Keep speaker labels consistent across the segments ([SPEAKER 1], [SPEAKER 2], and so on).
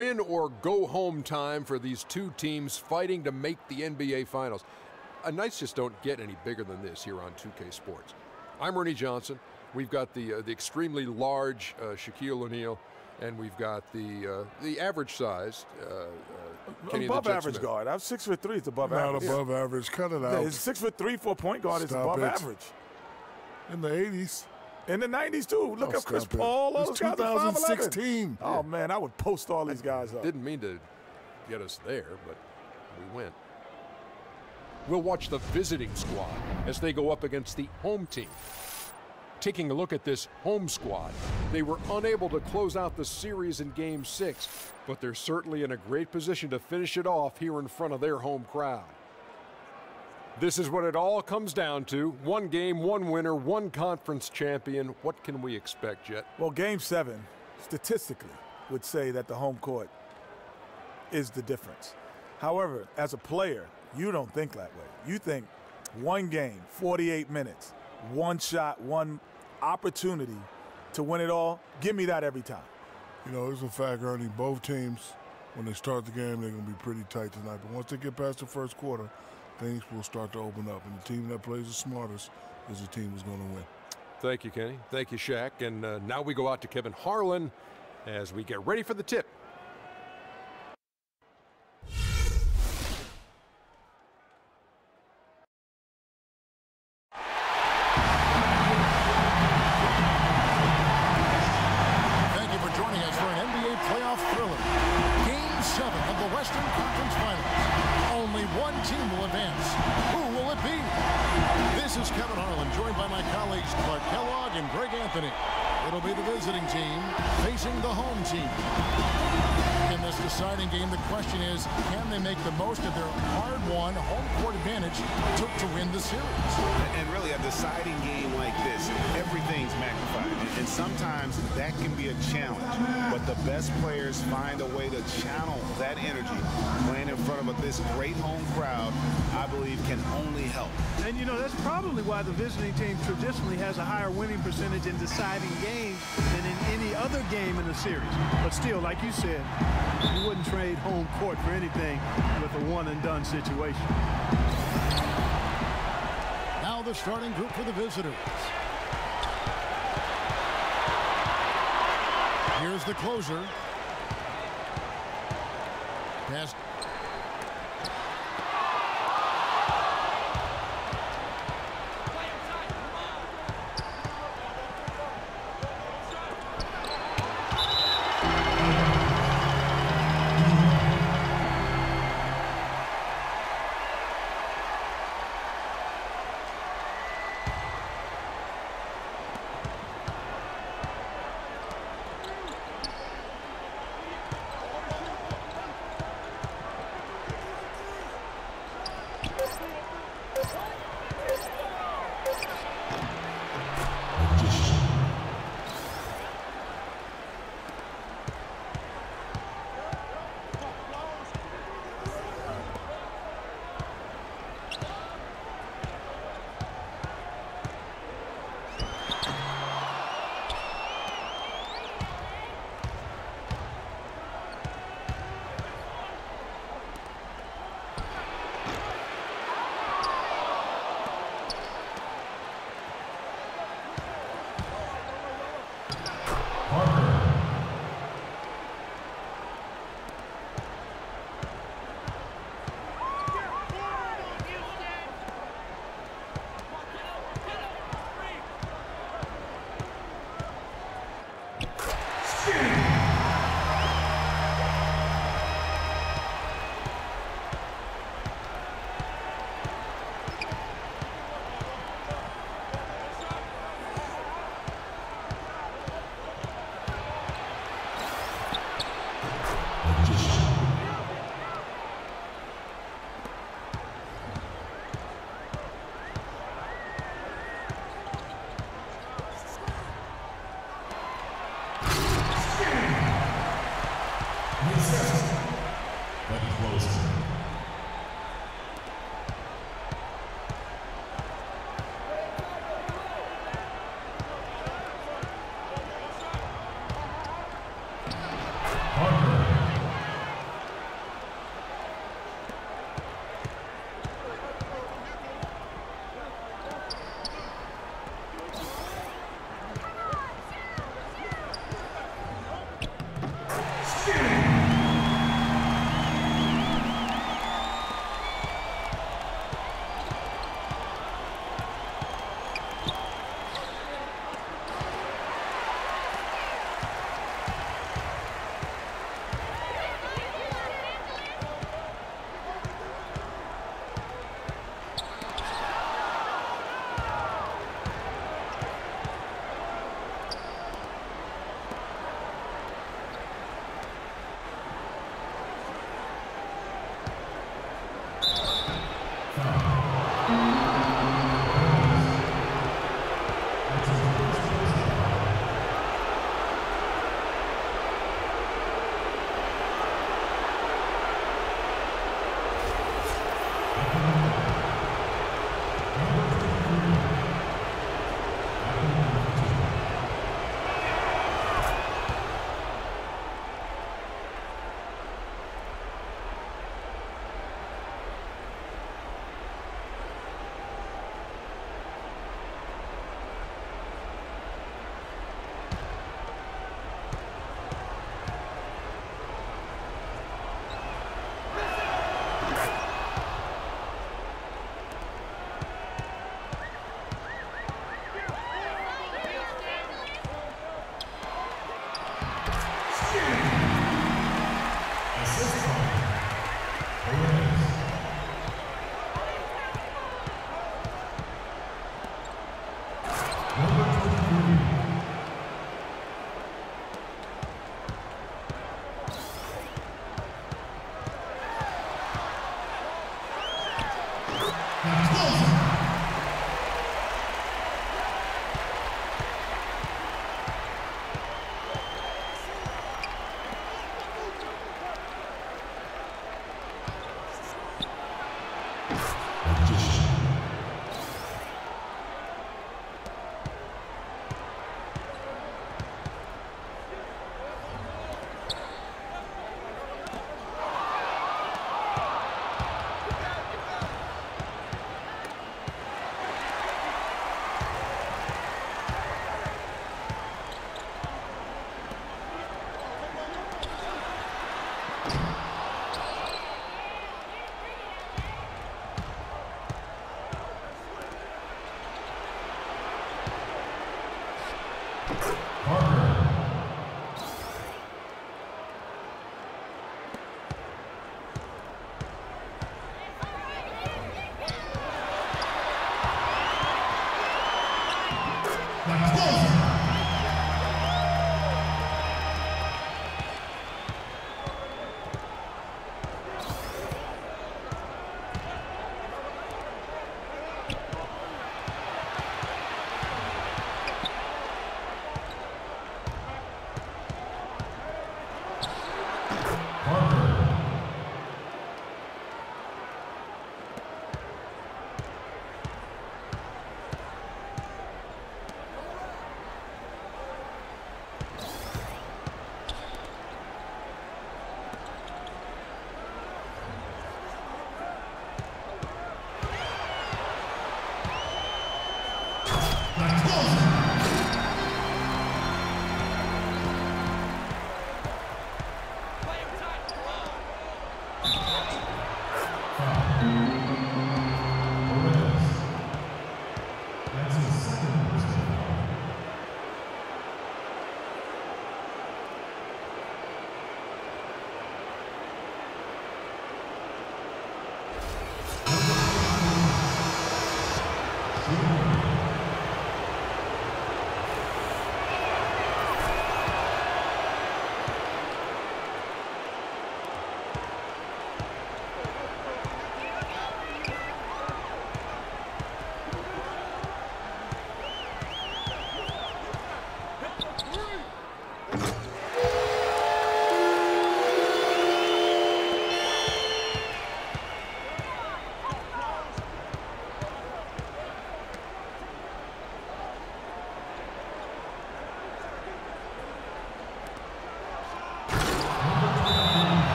[SPEAKER 1] Win or go home time for these two teams fighting to make the NBA Finals. Nights just don't get any bigger than this here on 2K Sports. I'm Ernie Johnson. We've got the extremely large Shaquille O'Neal, and we've got the average size Kenny
[SPEAKER 2] above
[SPEAKER 1] the Jet
[SPEAKER 2] average
[SPEAKER 1] Smith.
[SPEAKER 2] guard. I'm 6'3". It's above
[SPEAKER 3] Not
[SPEAKER 2] average.
[SPEAKER 3] above average. Cut it out.
[SPEAKER 2] Yeah, it's 6'3" for a point guard. It's above average.
[SPEAKER 3] In the 80s.
[SPEAKER 2] In the 90s, too. Look at Chris Paul.
[SPEAKER 3] It's 2016.
[SPEAKER 2] Oh, man, I would post all these guys up.
[SPEAKER 1] Didn't mean to get us there, but we went. We'll watch the visiting squad as they go up against the home team. Taking a look at this home squad, they were unable to close out the series in Game 6, but they're certainly in a great position to finish it off here in front of their home crowd. This is what it all comes down to. One game, one winner, one conference champion. What can we expect, Jet?
[SPEAKER 2] Well, Game 7, statistically, would say that the home court is the difference. However, as a player, you don't think that way. You think one game, 48 minutes, one shot, one opportunity to win it all. Give me that every time.
[SPEAKER 3] You know, it's a fact, Ernie. Both teams, when they start the game, they're going to be pretty tight tonight. But once they get past the first quarter, things will start to open up. And the team that plays the smartest is the team who's going to win.
[SPEAKER 1] Thank you, Kenny. Thank you, Shaq. And now we go out to Kevin Harlan as we get ready for the tip.
[SPEAKER 4] Thank you for joining us for an NBA playoff thriller. Game 7 of the Western Conference Finals. Only one team will advance. Who will it be? This is Kevin Harlan, joined by my colleagues Clark Kellogg and Greg Anthony. It'll be the visiting team facing the home team. In this deciding game, the question is, can they make the most of their hard-won home court advantage to win the series?
[SPEAKER 5] And really, a deciding game like this, everything's magnified. And sometimes that can be a challenge. But the best players find a way to channel that energy. Playing in front of this great home crowd, I believe, can only help.
[SPEAKER 6] And, you know, that's probably why the visiting team traditionally has a higher winning percentage in deciding games than in any other game in the series. But still, like you said, you wouldn't trade home court for anything with a one-and-done situation.
[SPEAKER 4] Now the starting group for the visitors. Here's the closer. Pass.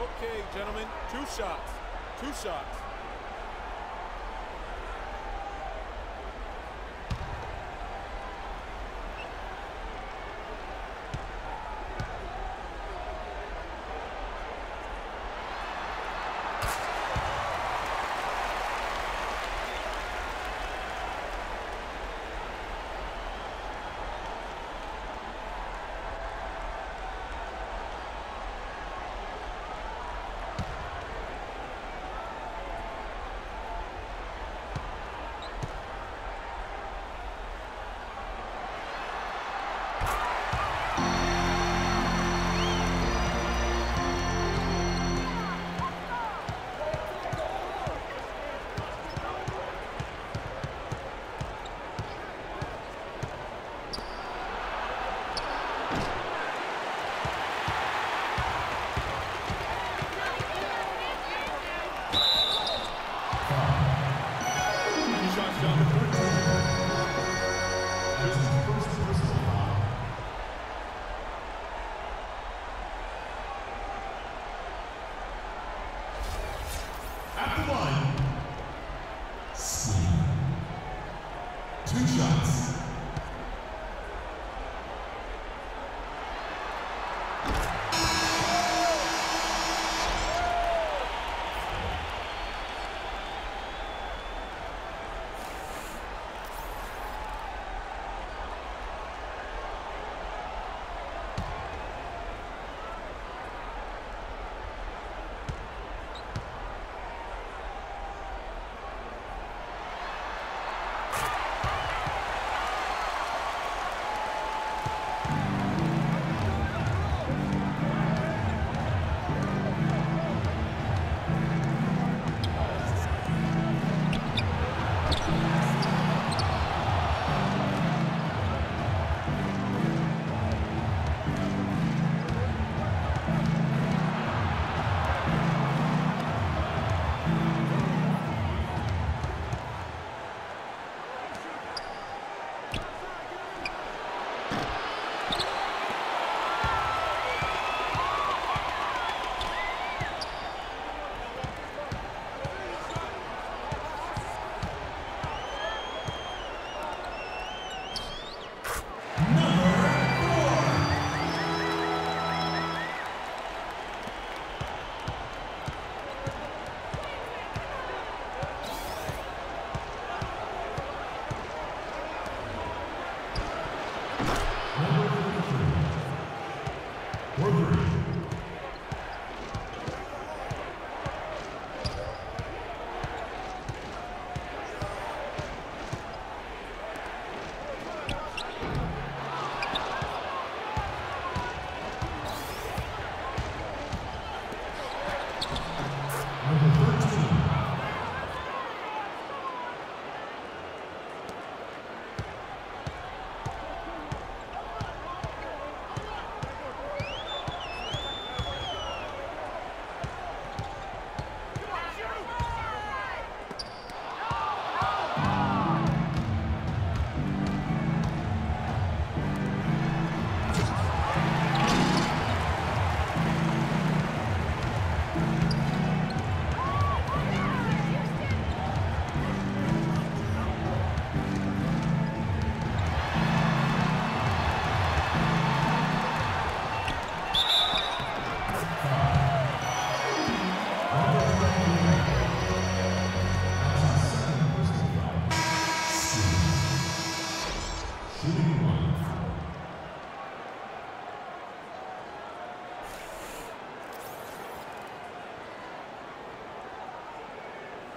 [SPEAKER 7] Okay, gentlemen, 2 shots. 2 shots.
[SPEAKER 8] At the line, swing. 2 shots.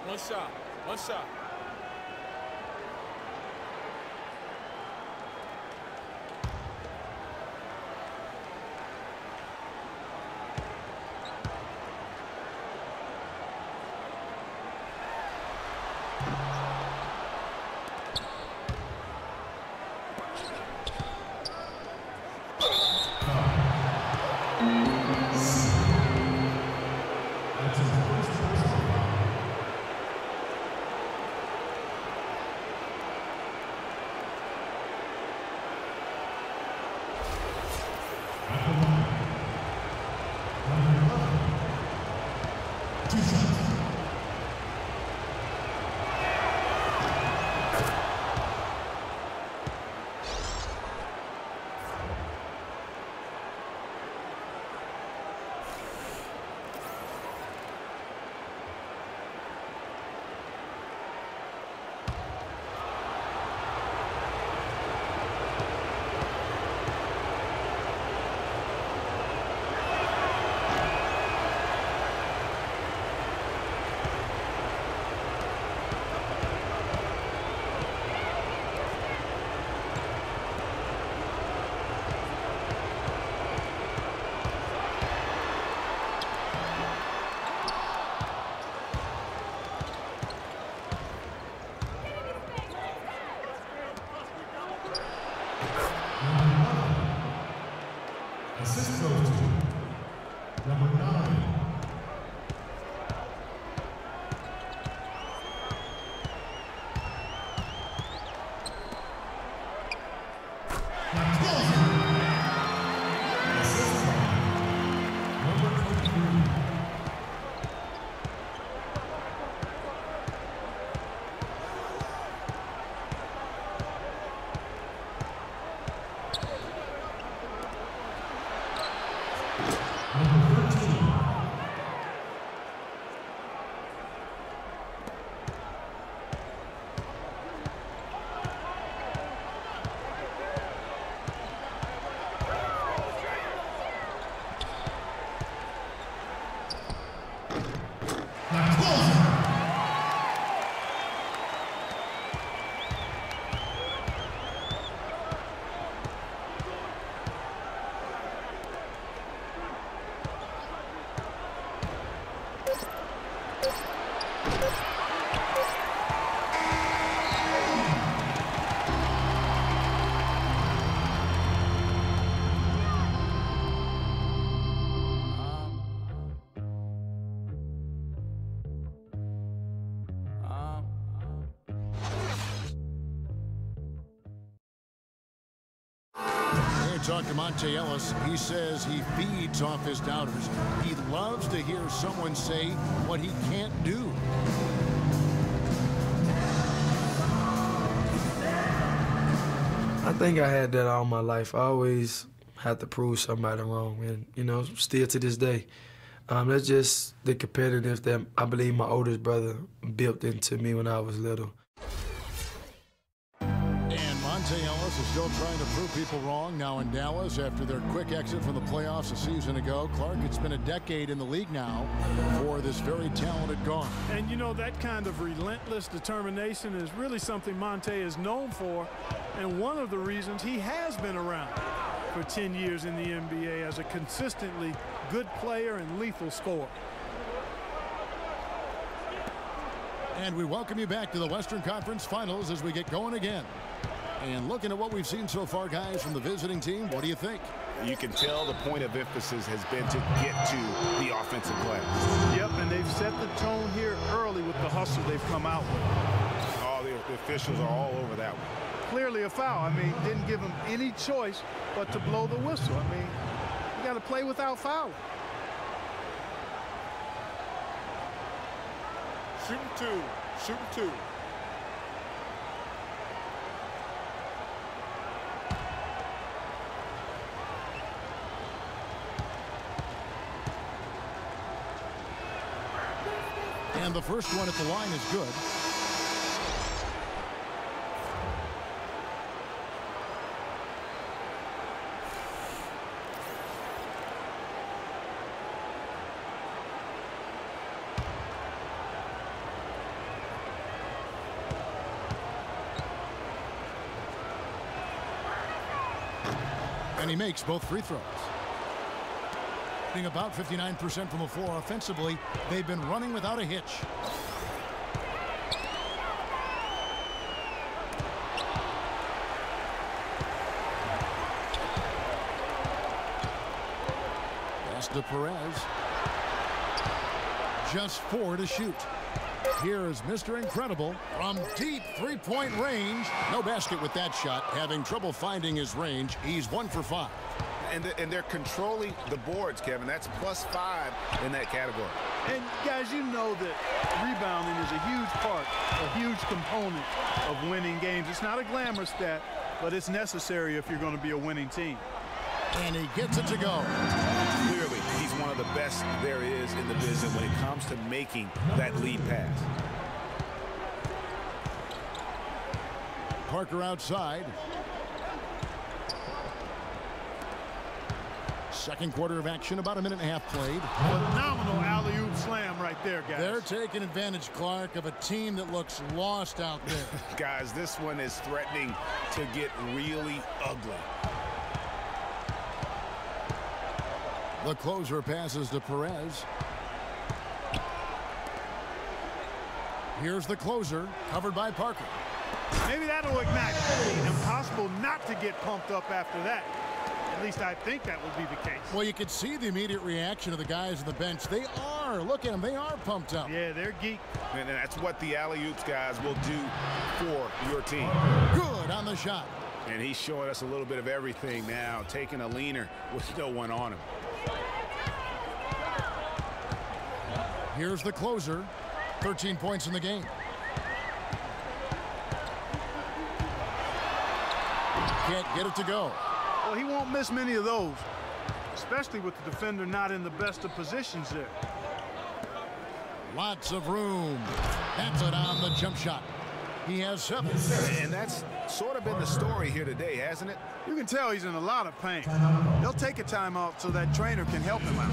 [SPEAKER 7] One shot. One shot.
[SPEAKER 8] 2 shots. Assist goes to number 9.
[SPEAKER 4] Talk to Monte Ellis. He says he feeds off his doubters. He loves to hear someone say what he can't do.
[SPEAKER 9] I think I had that all my life. I always had to prove somebody wrong, and, you know, still to this day. That's just the competitiveness that I believe my oldest brother built into me when I was little.
[SPEAKER 4] Monte Ellis is still trying to prove people wrong now in Dallas after their quick exit from the playoffs a season ago. Clark, it's been a decade in the league now for this very talented guard.
[SPEAKER 6] And you know, that kind of relentless determination is really something Monte is known for, and one of the reasons he has been around for 10 years in the NBA as a consistently good player and lethal scorer.
[SPEAKER 4] And we welcome you back to the Western Conference Finals as we get going again. And looking at what we've seen so far, guys, from the visiting team, what do you think?
[SPEAKER 5] You can tell the point of emphasis has been to get to the offensive glass.
[SPEAKER 6] Yep, and they've set the tone here early with the hustle they've come out with.
[SPEAKER 5] All the officials are all over that one.
[SPEAKER 6] Clearly a foul. I mean, didn't give them any choice but to blow the whistle. I mean, you got to play without fouling.
[SPEAKER 7] Shooting two. Shooting two.
[SPEAKER 4] And the first one at the line is good. And he makes both free throws. About 59% from the floor offensively. They've been running without a hitch. Pass to Perez. Just 4 to shoot. Here is Mr. Incredible from deep three-point range. No basket with that shot. Having trouble finding his range. He's 1 for 5.
[SPEAKER 5] And they're controlling the boards, Kevin. That's +5 in that category.
[SPEAKER 6] And, guys, you know that rebounding is a huge part, a huge component of winning games. It's not a glamour stat, but it's necessary if you're going to be a winning team.
[SPEAKER 4] And he gets it to go.
[SPEAKER 5] Clearly, he's one of the best there is in the business when it comes to making that lead pass.
[SPEAKER 4] Parker outside. Second quarter of action, about a minute and a half played.
[SPEAKER 6] Phenomenal alley-oop slam right there, guys.
[SPEAKER 4] They're taking advantage, Clark, of a team that looks lost out there.
[SPEAKER 5] Guys, this one is threatening to get really ugly.
[SPEAKER 4] The closer passes to Perez. Here's the closer, covered by Parker.
[SPEAKER 6] Maybe that'll ignite. Impossible not to get pumped up after that. At least I think that would be the case.
[SPEAKER 4] Well, you can see the immediate reaction of the guys on the bench. They are. Look at them. They are pumped up.
[SPEAKER 6] Yeah, they're geeked.
[SPEAKER 5] And that's what the alley-oops guys will do for your team.
[SPEAKER 4] Good on the shot.
[SPEAKER 5] And he's showing us a little bit of everything now, taking a leaner with no one on him.
[SPEAKER 4] Here's the closer. 13 points in the game. Can't get it to go.
[SPEAKER 6] Well, he won't miss many of those, especially with the defender not in the best of positions there.
[SPEAKER 4] Lots of room. That's it on the jump shot. He has 7.
[SPEAKER 5] And that's sort of been the story here today, hasn't it?
[SPEAKER 6] You can tell he's in a lot of pain. They'll take a timeout so that trainer can help him out.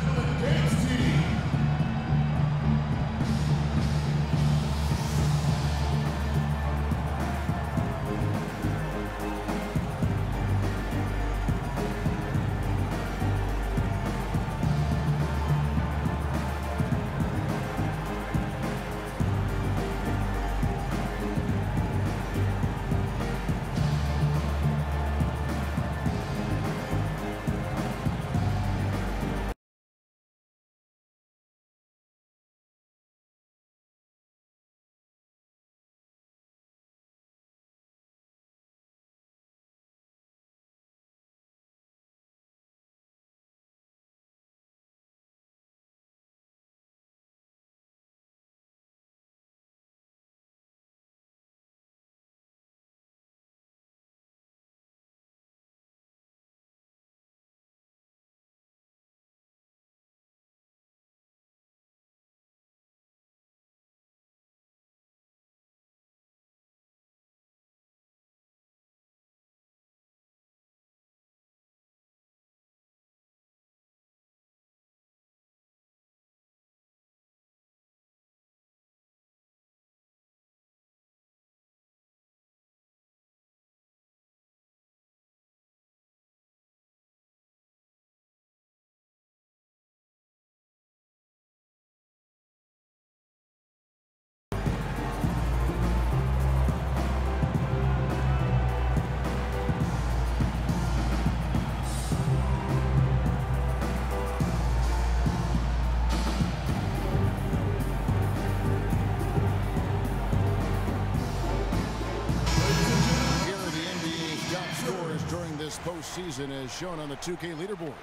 [SPEAKER 4] Postseason as shown on the 2K leaderboard.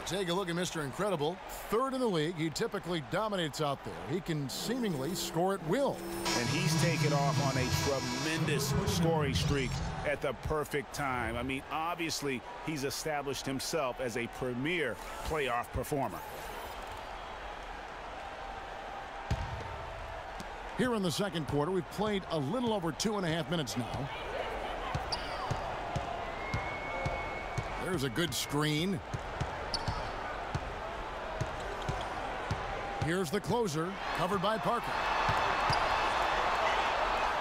[SPEAKER 4] Take a look at Mr. Incredible. 3rd in the league. He typically dominates out there. He can seemingly score at will.
[SPEAKER 5] And he's taken off on a tremendous scoring streak at the perfect time. I mean, obviously, he's established himself as a premier playoff performer.
[SPEAKER 4] Here in the second quarter, we've played a little over 2.5 minutes now. There's a good screen. Here's the closer, covered by Parker.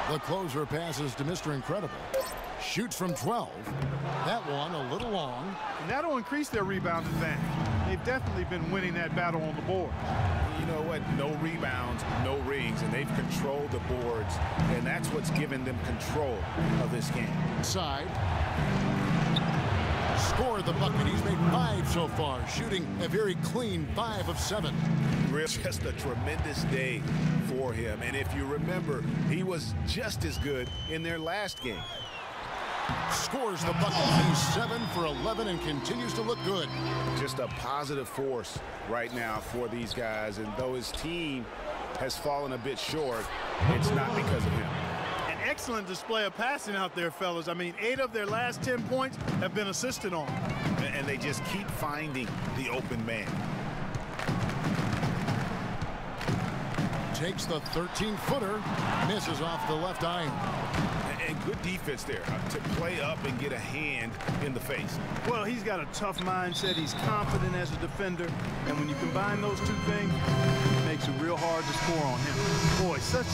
[SPEAKER 4] The closer passes to Mr. Incredible. Shoots from 12. That one a little long.
[SPEAKER 6] And that'll increase their rebound advantage. They've definitely been winning that battle on the board.
[SPEAKER 5] You know what? No rebounds, no rings, and they've controlled the boards, and that's what's given them control of this game.
[SPEAKER 4] Side. Scored the bucket. He's made 5 so far, shooting a very clean 5 of 7.
[SPEAKER 5] Just a tremendous day for him. And if you remember, he was just as good in their last game.
[SPEAKER 4] Scores the bucket. He's 7 for 11 and continues to look good.
[SPEAKER 5] Just a positive force right now for these guys. And though his team has fallen a bit short, it's not because of him.
[SPEAKER 6] An excellent display of passing out there, fellas. I mean, 8 of their last 10 points have been assisted on.
[SPEAKER 5] And they just keep finding the open man.
[SPEAKER 4] Takes the 13-footer, misses off the left iron.
[SPEAKER 5] And good defense there to play up and get a hand in the face.
[SPEAKER 6] Well, he's got a tough mindset. He's confident as a defender. And when you combine those two things, it makes it real hard to score on him. Boy, such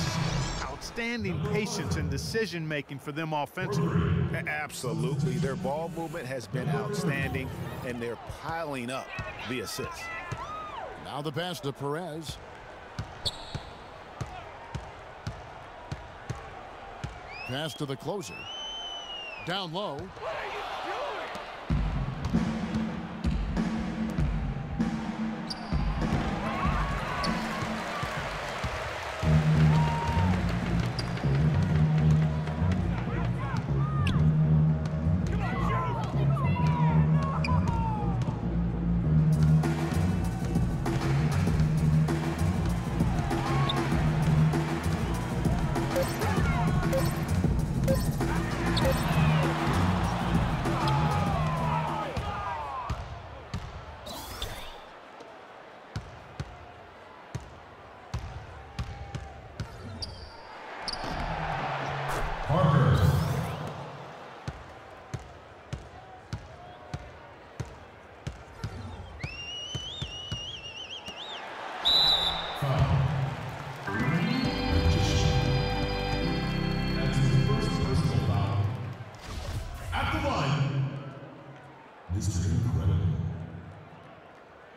[SPEAKER 6] outstanding patience and decision-making for them offensively.
[SPEAKER 5] Absolutely. Their ball movement has been outstanding, and they're piling up the assists.
[SPEAKER 4] Now the pass to Perez. Pass to the closer. Down low.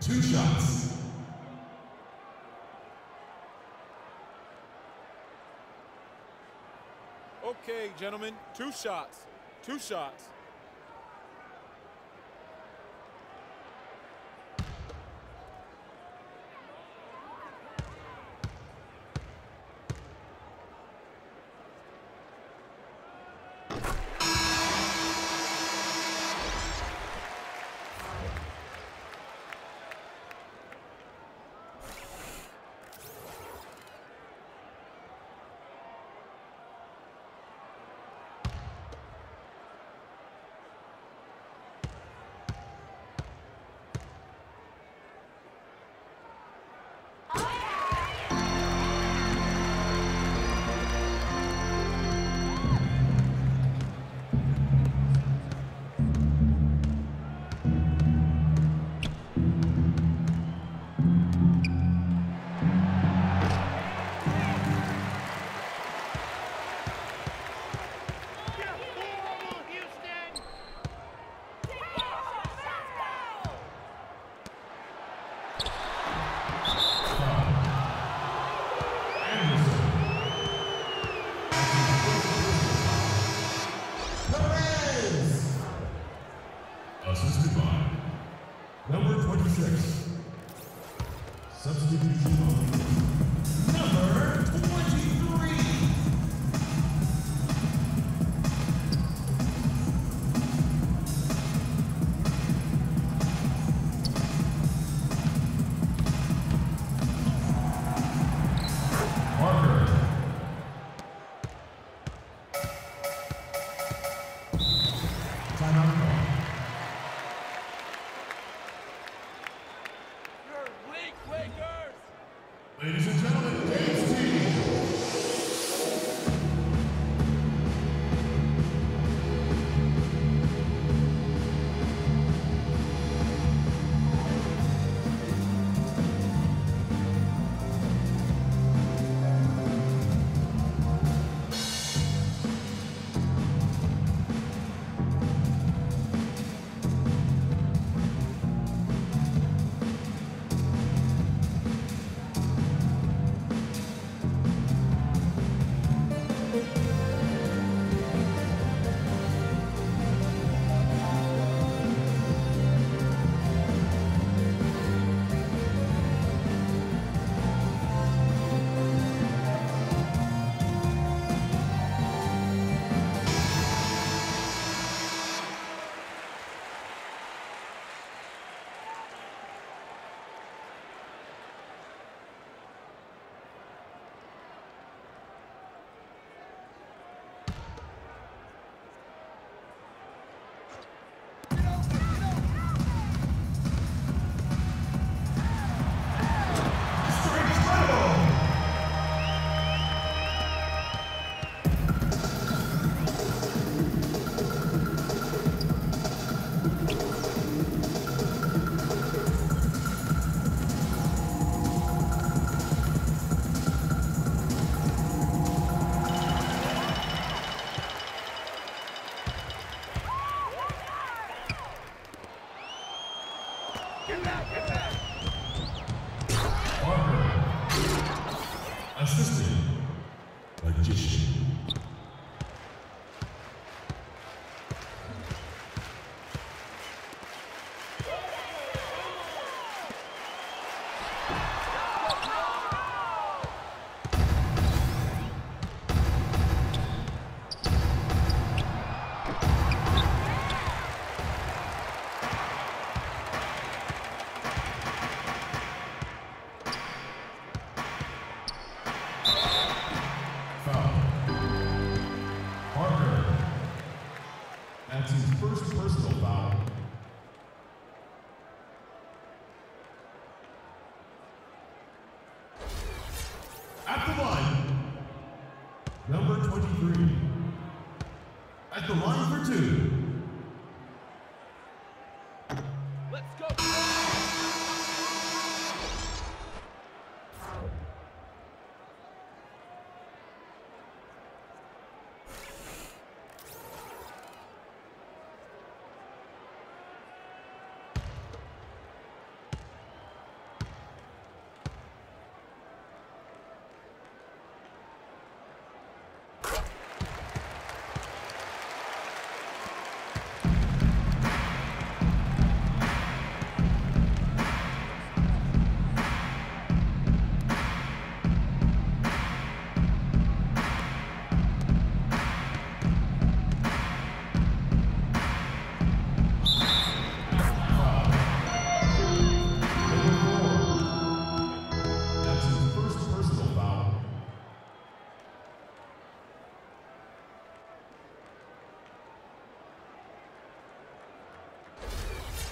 [SPEAKER 8] Two shots.
[SPEAKER 7] Okay, gentlemen, 2 shots. 2 shots.
[SPEAKER 8] Assisted by number 26. Substitution number 23. Marker. Timeout call. Ladies and gentlemen, Dave's team. Assistant, magician. That's his first personal foul. At the line, number 23. At the line for two.
[SPEAKER 7] Let's go.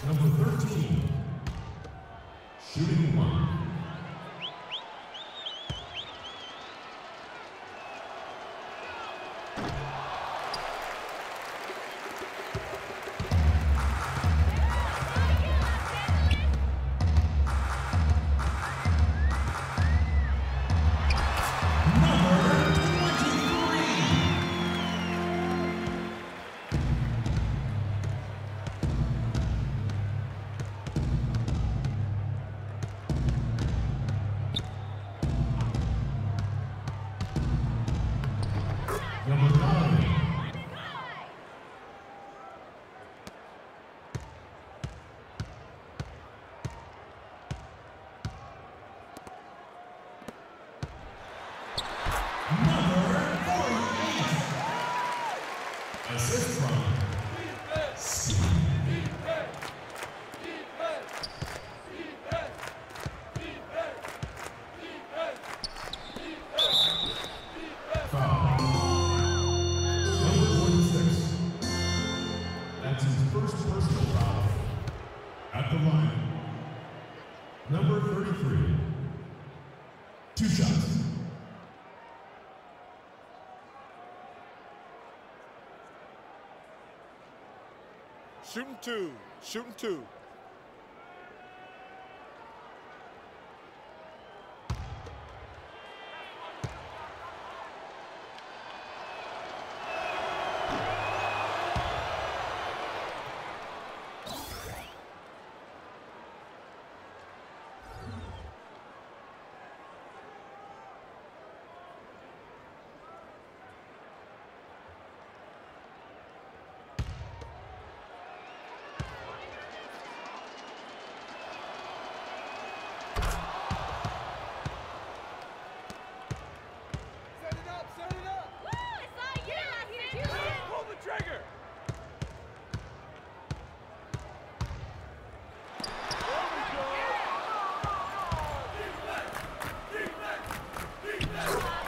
[SPEAKER 8] Number 13, shooting one. Number 9. Number 48. Assist from Steve. Foul. Number 26. That's his first personal foul. At the line, number 33. 2 shots.
[SPEAKER 7] Shooting two. Shooting two.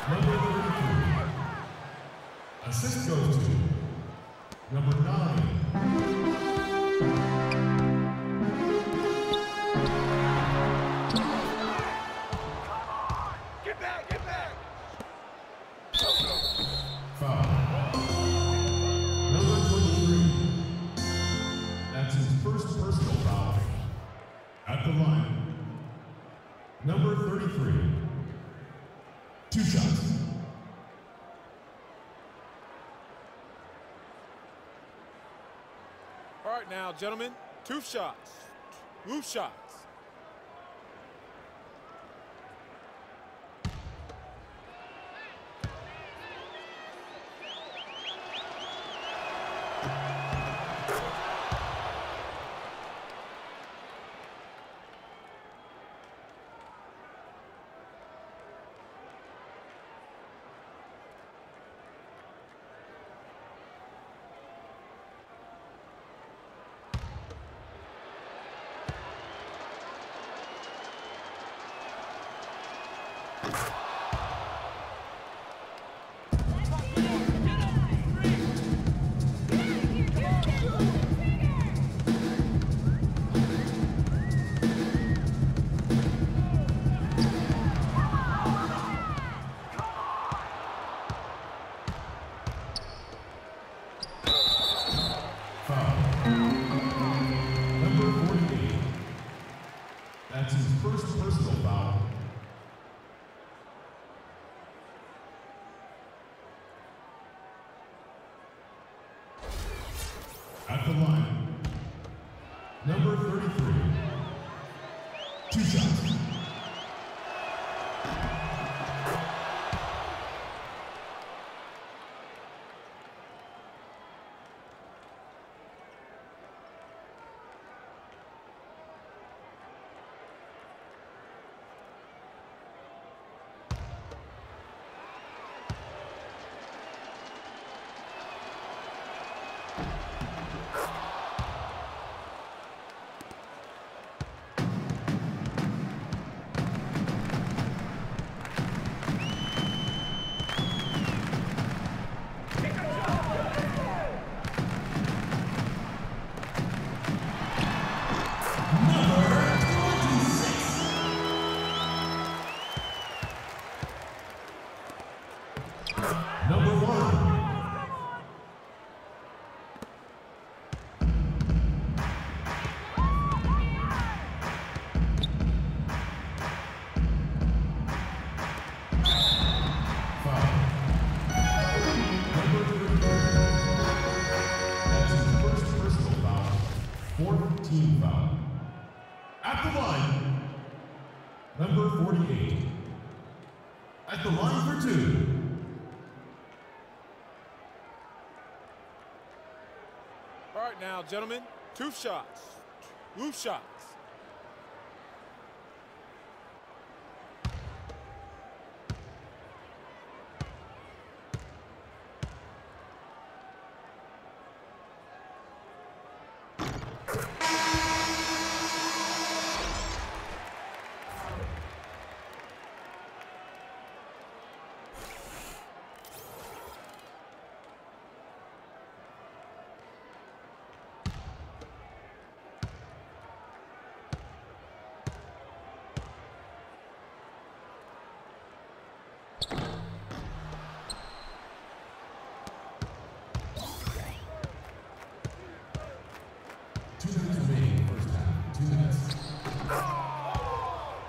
[SPEAKER 8] Number 33. Assist goes to number 9.
[SPEAKER 7] Get back, get back.
[SPEAKER 8] Foul. Number 23. That's his first personal foul. At the line, number 33. 2 shots.
[SPEAKER 7] All right now, gentlemen, 2 shots. 2 shots.
[SPEAKER 8] That's his first personal foul. At the line, number 33. 2 shots. Team foul. At the line, number 48. At the line for 2.
[SPEAKER 7] All right now, gentlemen, 2 shots. 2 shots.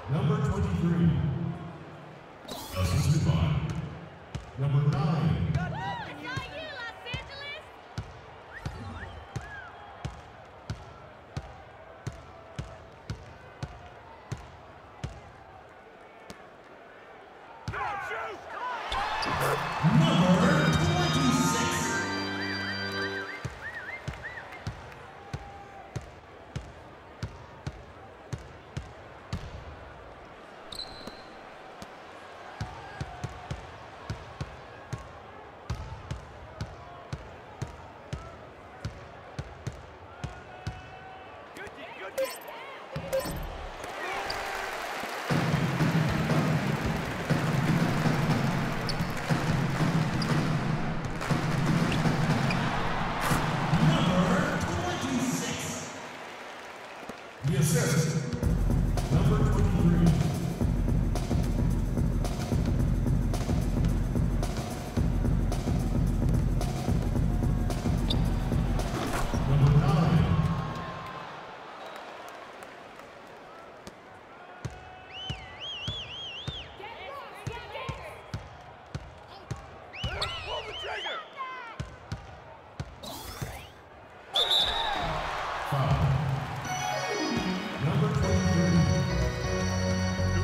[SPEAKER 8] Number 23. Assisted by number 9.
[SPEAKER 10] It's all you, Los Angeles!
[SPEAKER 8] Number 26. The assist, number 23. Number 9.
[SPEAKER 10] Pull the trigger!
[SPEAKER 8] Foul. Number 23.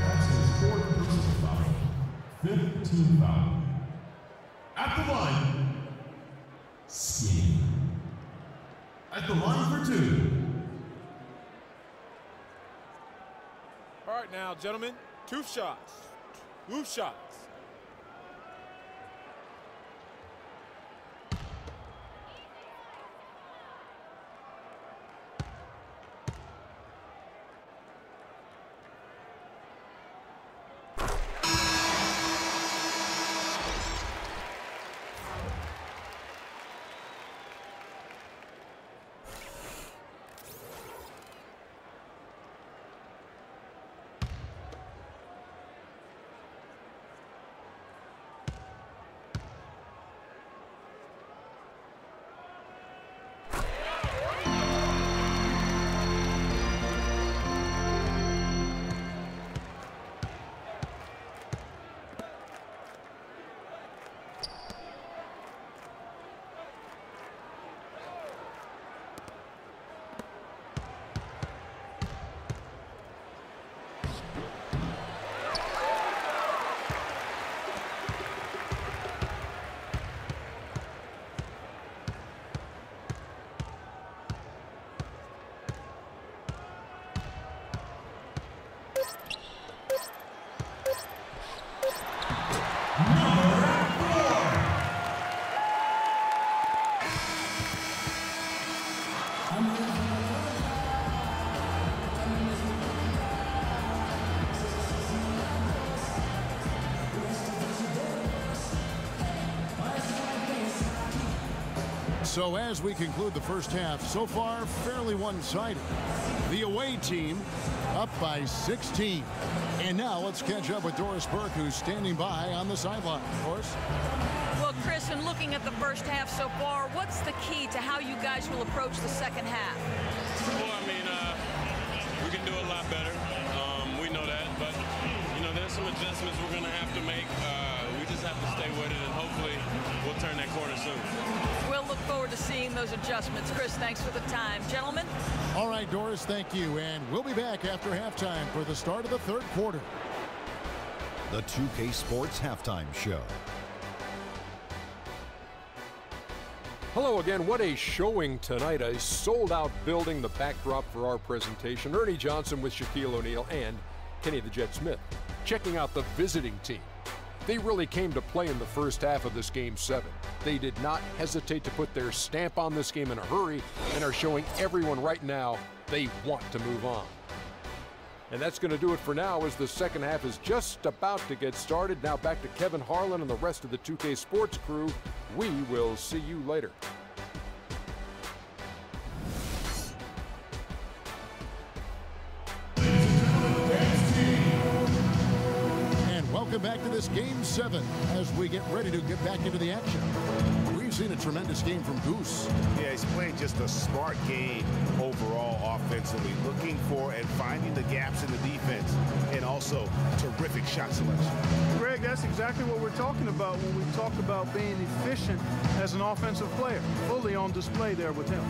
[SPEAKER 8] That's his 4th personal foul. 5th team foul. At the line, Skinny. At the line for 2.
[SPEAKER 7] All right now, gentlemen, 2 shots. 2 shots.
[SPEAKER 4] So as we conclude the first half, so far fairly one-sided. The away team up by 16. And now let's catch up with Doris Burke, who's standing by on the sideline. Doris?
[SPEAKER 11] Well, Chris, in looking at the first half so far, what's the key to how you guys will approach the second half?
[SPEAKER 12] Well, I mean, we can do a lot better. We know that, but, you know, there's some adjustments we're going to have to make. We just have to stay with it, and hopefully we'll turn that corner soon.
[SPEAKER 11] We'll look forward to seeing those adjustments. Chris, thanks for the time. Gentlemen?
[SPEAKER 4] All right, Doris, thank you. And we'll be back after halftime for the start of the third quarter.
[SPEAKER 13] The 2K Sports Halftime Show.
[SPEAKER 1] Hello again. What a showing tonight. A sold-out building, the backdrop for our presentation. Ernie Johnson with Shaquille O'Neal and Kenny the Jet Smith. Checking out the visiting team. They really came to play in the first half of this Game 7. They did not hesitate to put their stamp on this game in a hurry and are showing everyone right now they want to move on. And that's going to do it for now as the second half is just about to get started. Now back to Kevin Harlan and the rest of the 2K Sports crew. We will see you later.
[SPEAKER 4] And welcome back to this Game 7 as we get ready to get back into the action. We've seen a tremendous game from Goose.
[SPEAKER 5] Yeah, he's playing just a smart game overall offensively, looking for and finding the gaps in the defense, and also terrific shot selection.
[SPEAKER 6] Greg, that's exactly what we're talking about when we talk about being efficient as an offensive player. Fully on display there with him.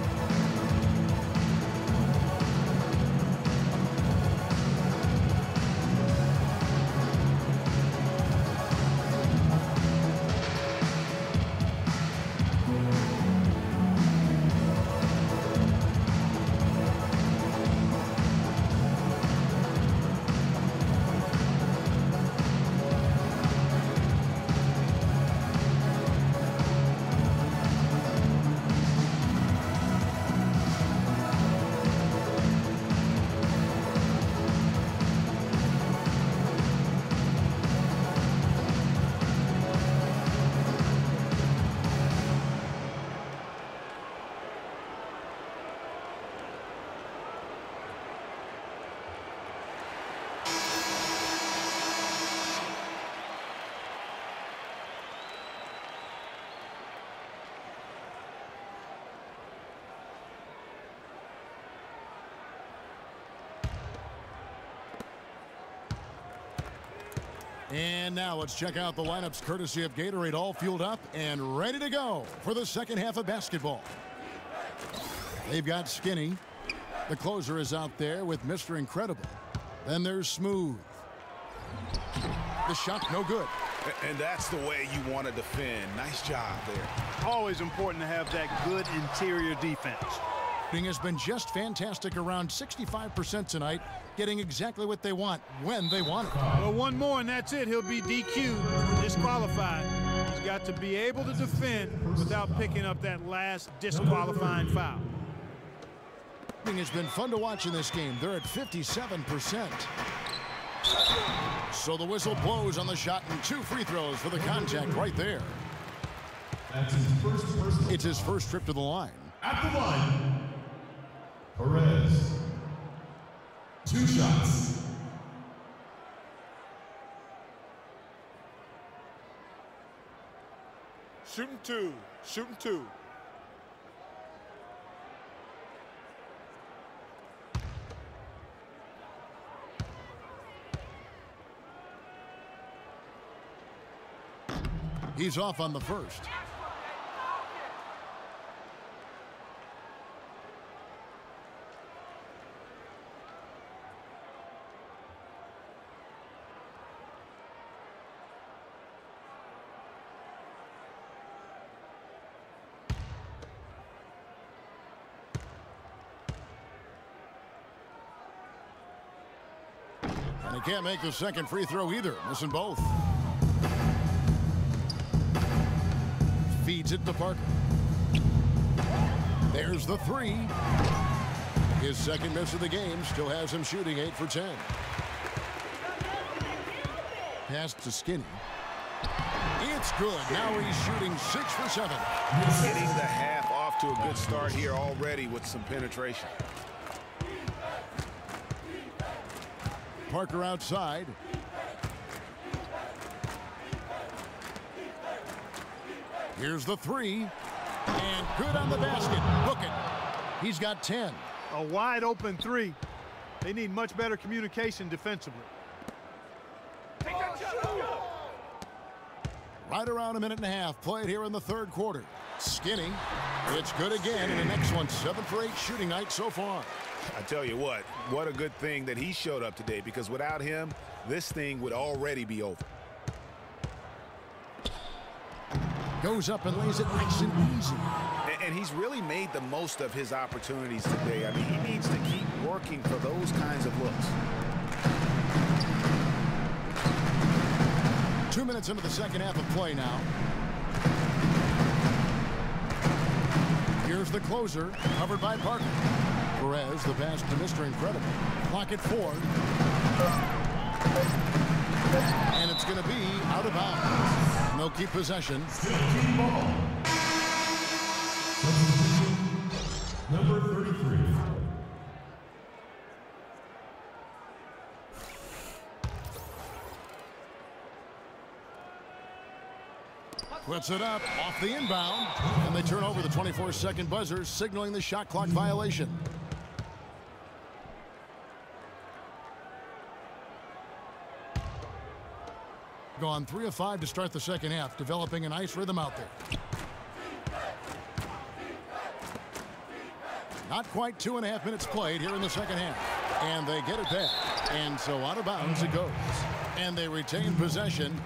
[SPEAKER 4] And now let's check out the lineups courtesy of Gatorade, all fueled up and ready to go for the second half of basketball. They've got Skinny. The closer is out there with Mr. Incredible. Then there's Smooth. The shot no good.
[SPEAKER 5] And that's the way you want to defend. Nice job there.
[SPEAKER 6] Always important to have that good interior defense.
[SPEAKER 4] Has been just fantastic, around 65% tonight, getting exactly what they want when they want it.
[SPEAKER 6] Well, one more and that's it. He'll be DQ'd, disqualified. He's got to be able to defend without picking up that last disqualifying foul.
[SPEAKER 4] It's been fun to watch in this game. They're at 57%. So the whistle blows on the shot and 2 free throws for the contact right there.
[SPEAKER 8] That's his first personal.
[SPEAKER 4] It's his first trip to the line.
[SPEAKER 8] At the line, Perez. 2 shots.
[SPEAKER 7] Shooting 2. Shooting 2.
[SPEAKER 4] He's off on the first. And he can't make the second free throw either, missing both. Feeds it to Parker. There's the 3. His second miss of the game still has him shooting 8 for 10. Pass to Skinny. It's good. Now he's shooting 6 for 7.
[SPEAKER 5] Getting the half off to a good start here already with some penetration.
[SPEAKER 4] Parker outside. Here's the three. And good on the basket. Book it. He's got 10.
[SPEAKER 6] A wide open three. They need much better communication defensively.
[SPEAKER 4] Right around a minute and a half played here in the third quarter. Skinny. It's good again in the next one. 7 for 8 shooting night so far.
[SPEAKER 5] I tell you what a good thing that he showed up today, because without him, this thing would already be over.
[SPEAKER 4] Goes up and lays it nice and easy.
[SPEAKER 5] And he's really made the most of his opportunities today. I mean, he needs to keep working for those kinds of looks.
[SPEAKER 4] 2 minutes into the second half of play now. Here's the closer, covered by Parker. Perez, the pass to Mr. Incredible. Clock at 4. And it's going to be out of bounds. And they'll keep possession.
[SPEAKER 8] Number 33.
[SPEAKER 4] Puts it up off the inbound. And they turn over the 24-second buzzer, signaling the shot clock violation. Gone 3 of 5 to start the second half, developing a nice rhythm out there. Not quite 2.5 minutes played here in the second half. And they get it back. And so out of bounds it goes. And they retain possession.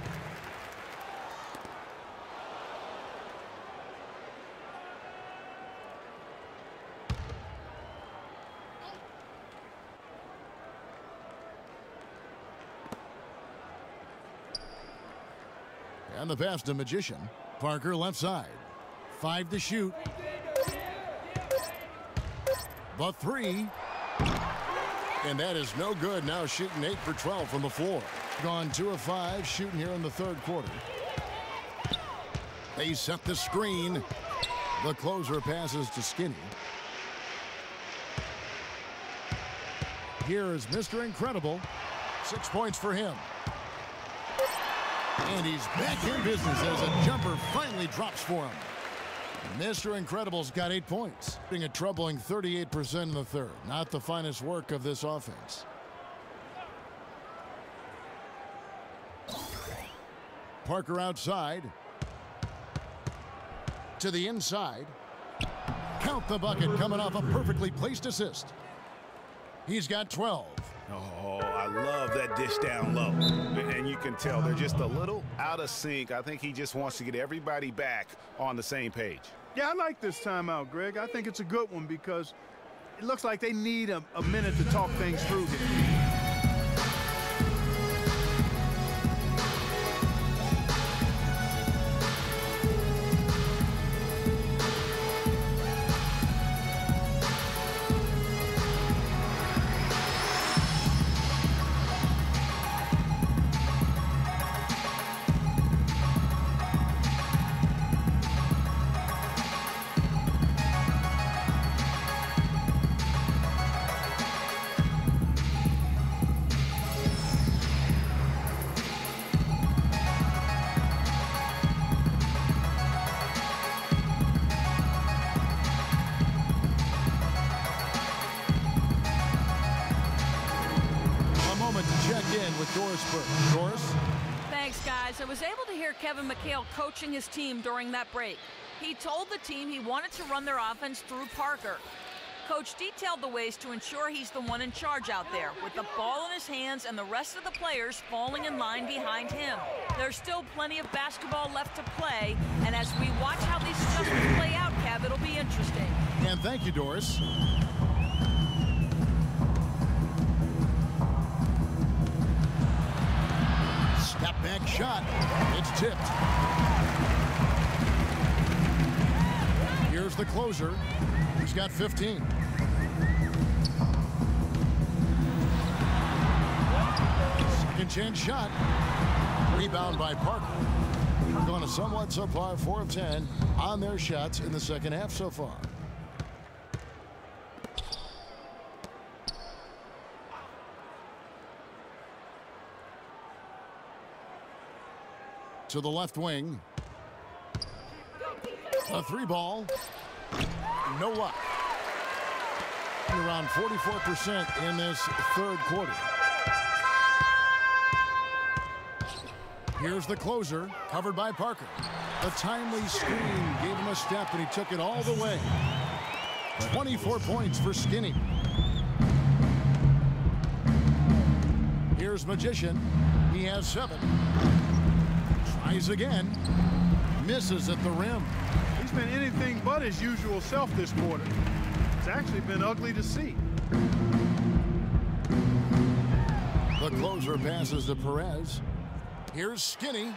[SPEAKER 4] And the pass to Magician. Parker left side. 5 to shoot. The 3. And that is no good. Now shooting 8 for 12 from the floor. Gone 2 of 5 shooting here in the third quarter. They set the screen. The closer passes to Skinny. Here is Mr. Incredible. 6 points for him. And he's back in business as a jumper finally drops for him. Mr. Incredible's got 8 points. Being a troubling 38% in the third. Not the finest work of this offense. Parker outside. To the inside. Count the bucket coming off a perfectly placed assist. He's got 12.
[SPEAKER 5] Oh, I love that dish down low. And you can tell they're just a little out of sync. I think he just wants to get everybody back on the same page.
[SPEAKER 6] Yeah, I like this timeout, Greg. I think it's a good one because it looks like they need a minute to talk things through here.
[SPEAKER 4] Doris?
[SPEAKER 11] Thanks, guys. I was able to hear Kevin McHale coaching his team during that break. He told the team he wanted to run their offense through Parker. Coach detailed the ways to ensure he's the one in charge out there, with the ball in his hands and the rest of the players falling in line behind him. There's still plenty of basketball left to play, and as we watch how these adjustments play out, Kev, it'll be interesting.
[SPEAKER 4] And thank you, Doris. Step back shot. It's tipped. Here's the closer. He's got 15. Second chance shot. Rebound by Parker. We're going to a somewhat subpar 4 of 10 on their shots in the second half so far. To the left wing. A 3-ball. No luck. Around 44% in this third quarter. Here's the closer, covered by Parker. A timely screen gave him a step, and he took it all the way. 24 points for Skinny. Here's Magician. He has 7. Tries again. Misses at the rim.
[SPEAKER 6] He's been anything but his usual self this quarter. It's actually been ugly to see.
[SPEAKER 4] The closer passes to Perez. Here's Skinny.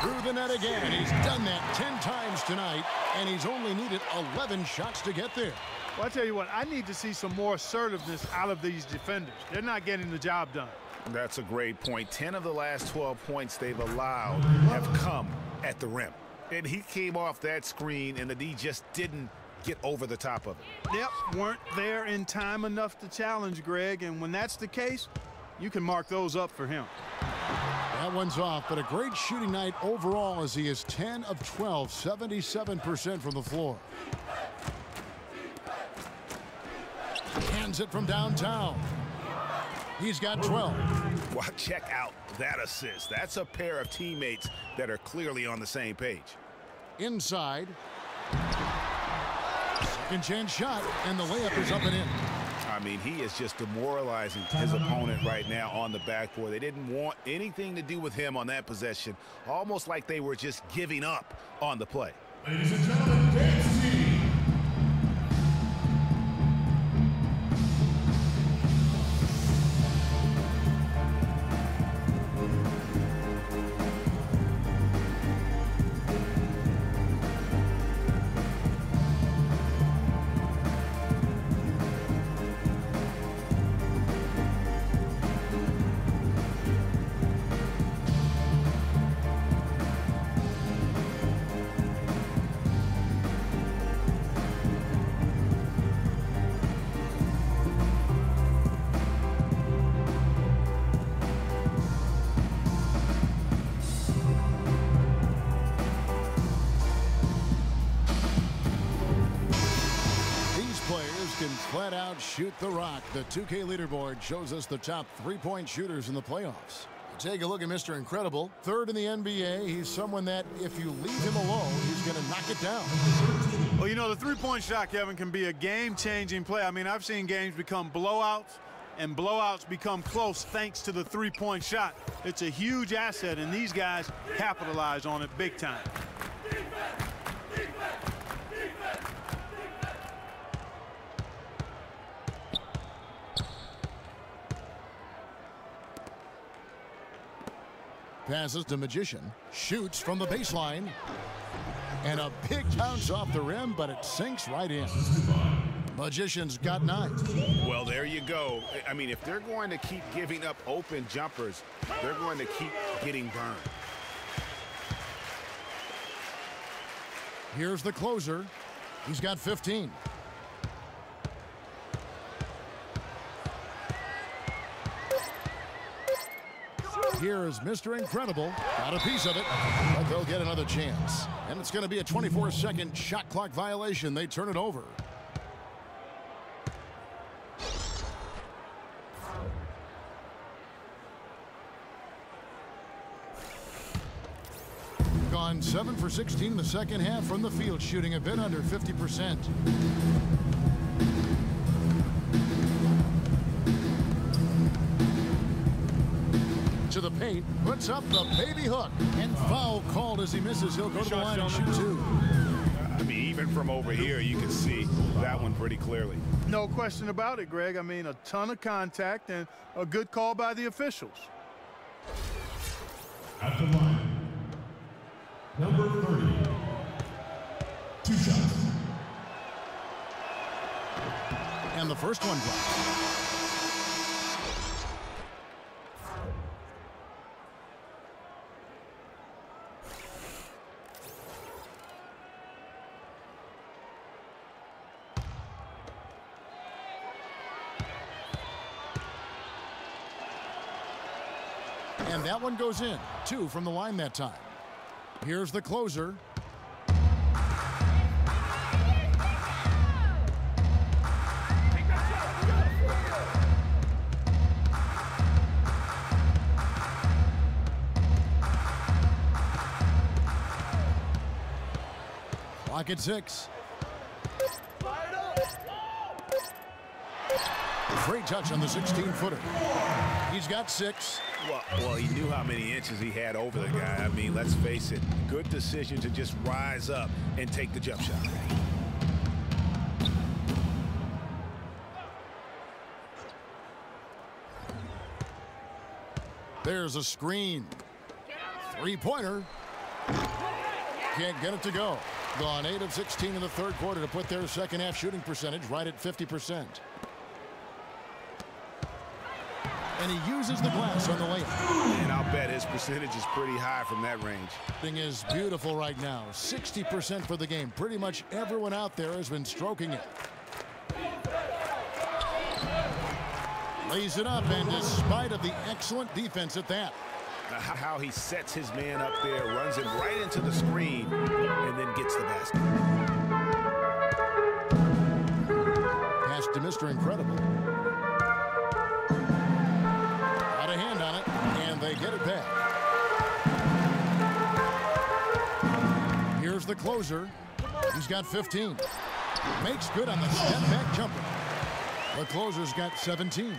[SPEAKER 4] Through the net again. He's done that 10 times tonight, and he's only needed 11 shots to get there.
[SPEAKER 6] Well, I tell you what, I need to see some more assertiveness out of these defenders. They're not getting the job done.
[SPEAKER 5] That's a great point. 10 of the last 12 points they've allowed have come at the rim. And he came off that screen, and the D just didn't get over the top of it.
[SPEAKER 6] Yep, weren't there in time enough to challenge Greg, and when that's the case, you can mark those up for him.
[SPEAKER 4] That one's off, but a great shooting night overall as he is 10 of 12, 77% from the floor. Hands it from downtown. He's got 12.
[SPEAKER 5] Well, check out that assist. That's a pair of teammates that are clearly on the same page.
[SPEAKER 4] Inside. Second chance shot, and the layup is up and in.
[SPEAKER 5] I mean, he is just demoralizing his opponent right now on the backboard. They didn't want anything to do with him on that possession, almost like they were just giving up on the play.
[SPEAKER 8] Ladies and gentlemen, dance team.
[SPEAKER 4] Can flat out shoot the rock. The 2K leaderboard shows us the top 3-point shooters in the playoffs. Take a look at Mr. Incredible. 3rd in the NBA. He's someone that if you leave him alone, he's going to knock it down.
[SPEAKER 6] Well, you know, the 3-point shot, Kevin, can be a game-changing play. I mean, I've seen games become blowouts, and blowouts become close thanks to the 3-point shot. It's a huge asset, and these guys capitalize on it big time.
[SPEAKER 4] Passes to Magician. Shoots from the baseline. And a big bounce off the rim, but it sinks right in. Magician's got 9.
[SPEAKER 5] Well, there you go. I mean, if they're going to keep giving up open jumpers, they're going to keep getting burned.
[SPEAKER 4] Here's the closer. He's got 15. Here is Mr. Incredible. Got a piece of it, but they'll get another chance. And it's going to be a 24-second shot clock violation. They turn it over. Gone 7 for 16 in the second half from the field, shooting a bit under 50%. To the paint, puts up the baby hook, and foul called as he misses. He'll go to the line and shoot 2.
[SPEAKER 5] I mean, even from over here, you can see that one pretty clearly.
[SPEAKER 6] No question about it, Greg. I mean, a ton of contact and a good call by the officials.
[SPEAKER 8] At the line, number 30, 2 shots.
[SPEAKER 4] And the first one drops. And that one goes in. 2 from the line that time. Here's the closer. Clock at 6. Great touch on the 16-footer. He's got 6.
[SPEAKER 5] Well, he knew how many inches he had over the guy. I mean, let's face it, good decision to just rise up and take the jump shot.
[SPEAKER 4] There's a screen. 3-pointer. Can't get it to go. Gone 8 of 16 in the third quarter to put their second half shooting percentage right at 50%. And he uses the glass on the layup.
[SPEAKER 5] And I'll bet his percentage is pretty high from that range.
[SPEAKER 4] Thing is beautiful right now. 60% for the game. Pretty much everyone out there has been stroking it. Lays it up, and despite of the excellent defense at that.
[SPEAKER 5] How he sets his man up there, runs him right into the screen, and then gets the basket.
[SPEAKER 4] Pass to Mr. Incredible. Got a hand on it, and they get it back. Here's the closer. He's got 15. Makes good on the step-back jumper. The closer's got 17.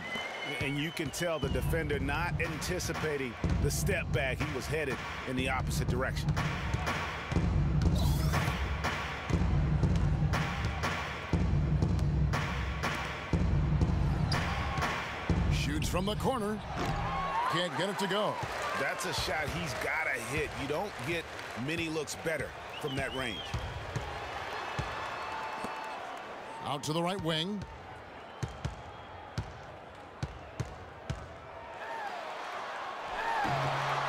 [SPEAKER 5] And you can tell the defender not anticipating the step back. He was headed in the opposite direction.
[SPEAKER 4] Shoots from the corner. Can't get it to go.
[SPEAKER 5] That's a shot he's got to hit. You don't get many looks better from that range.
[SPEAKER 4] Out to the right wing.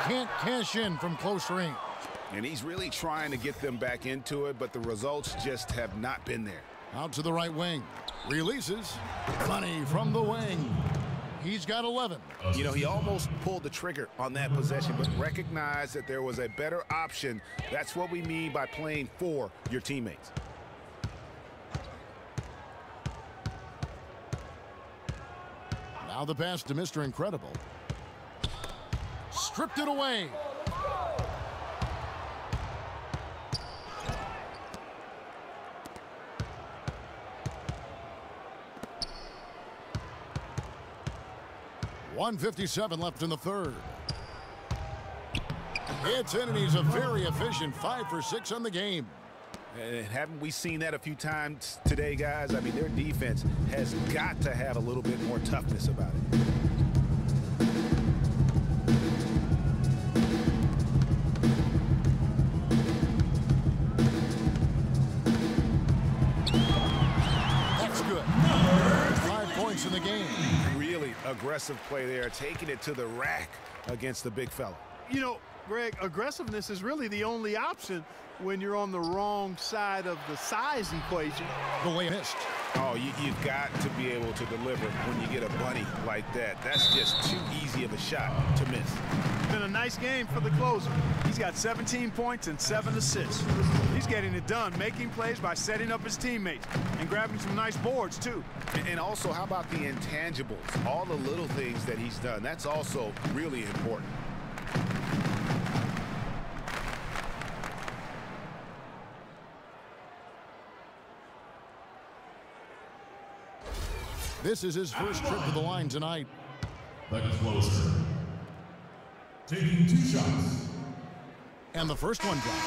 [SPEAKER 4] Can't cash in from close range.
[SPEAKER 5] And he's really trying to get them back into it, but the results just have not been there.
[SPEAKER 4] Out to the right wing. Releases. Money from the wing. He's got 11.
[SPEAKER 5] You know, he almost pulled the trigger on that possession, but recognized that there was a better option. That's what we mean by playing for your teammates.
[SPEAKER 4] Now the pass to Mr. Incredible. Stripped it away. .157 left in the third. It's in, and he's a very efficient 5 for 6 on the game.
[SPEAKER 5] And haven't we seen that a few times today, guys? I mean, their defense has got to have a little bit more toughness about it.
[SPEAKER 4] That's good. 5 points in the game.
[SPEAKER 5] Really aggressive play there, taking it to the rack against the big fella.
[SPEAKER 6] You know, Greg, aggressiveness is really the only option when you're on the wrong side of the size equation.
[SPEAKER 4] The way missed.
[SPEAKER 5] Oh, you've got to be able to deliver when you get a bunny like that. That's just too easy of a shot to miss.
[SPEAKER 6] Been a nice game for the closer. He's got 17 points and 7 assists. He's getting it done, making plays by setting up his teammates and grabbing some nice boards, too.
[SPEAKER 5] And also, how about the intangibles? All the little things that he's done. That's also really important.
[SPEAKER 4] This is his first trip to the line tonight.
[SPEAKER 8] The closer. Taking 2 shots.
[SPEAKER 4] And the first one drops.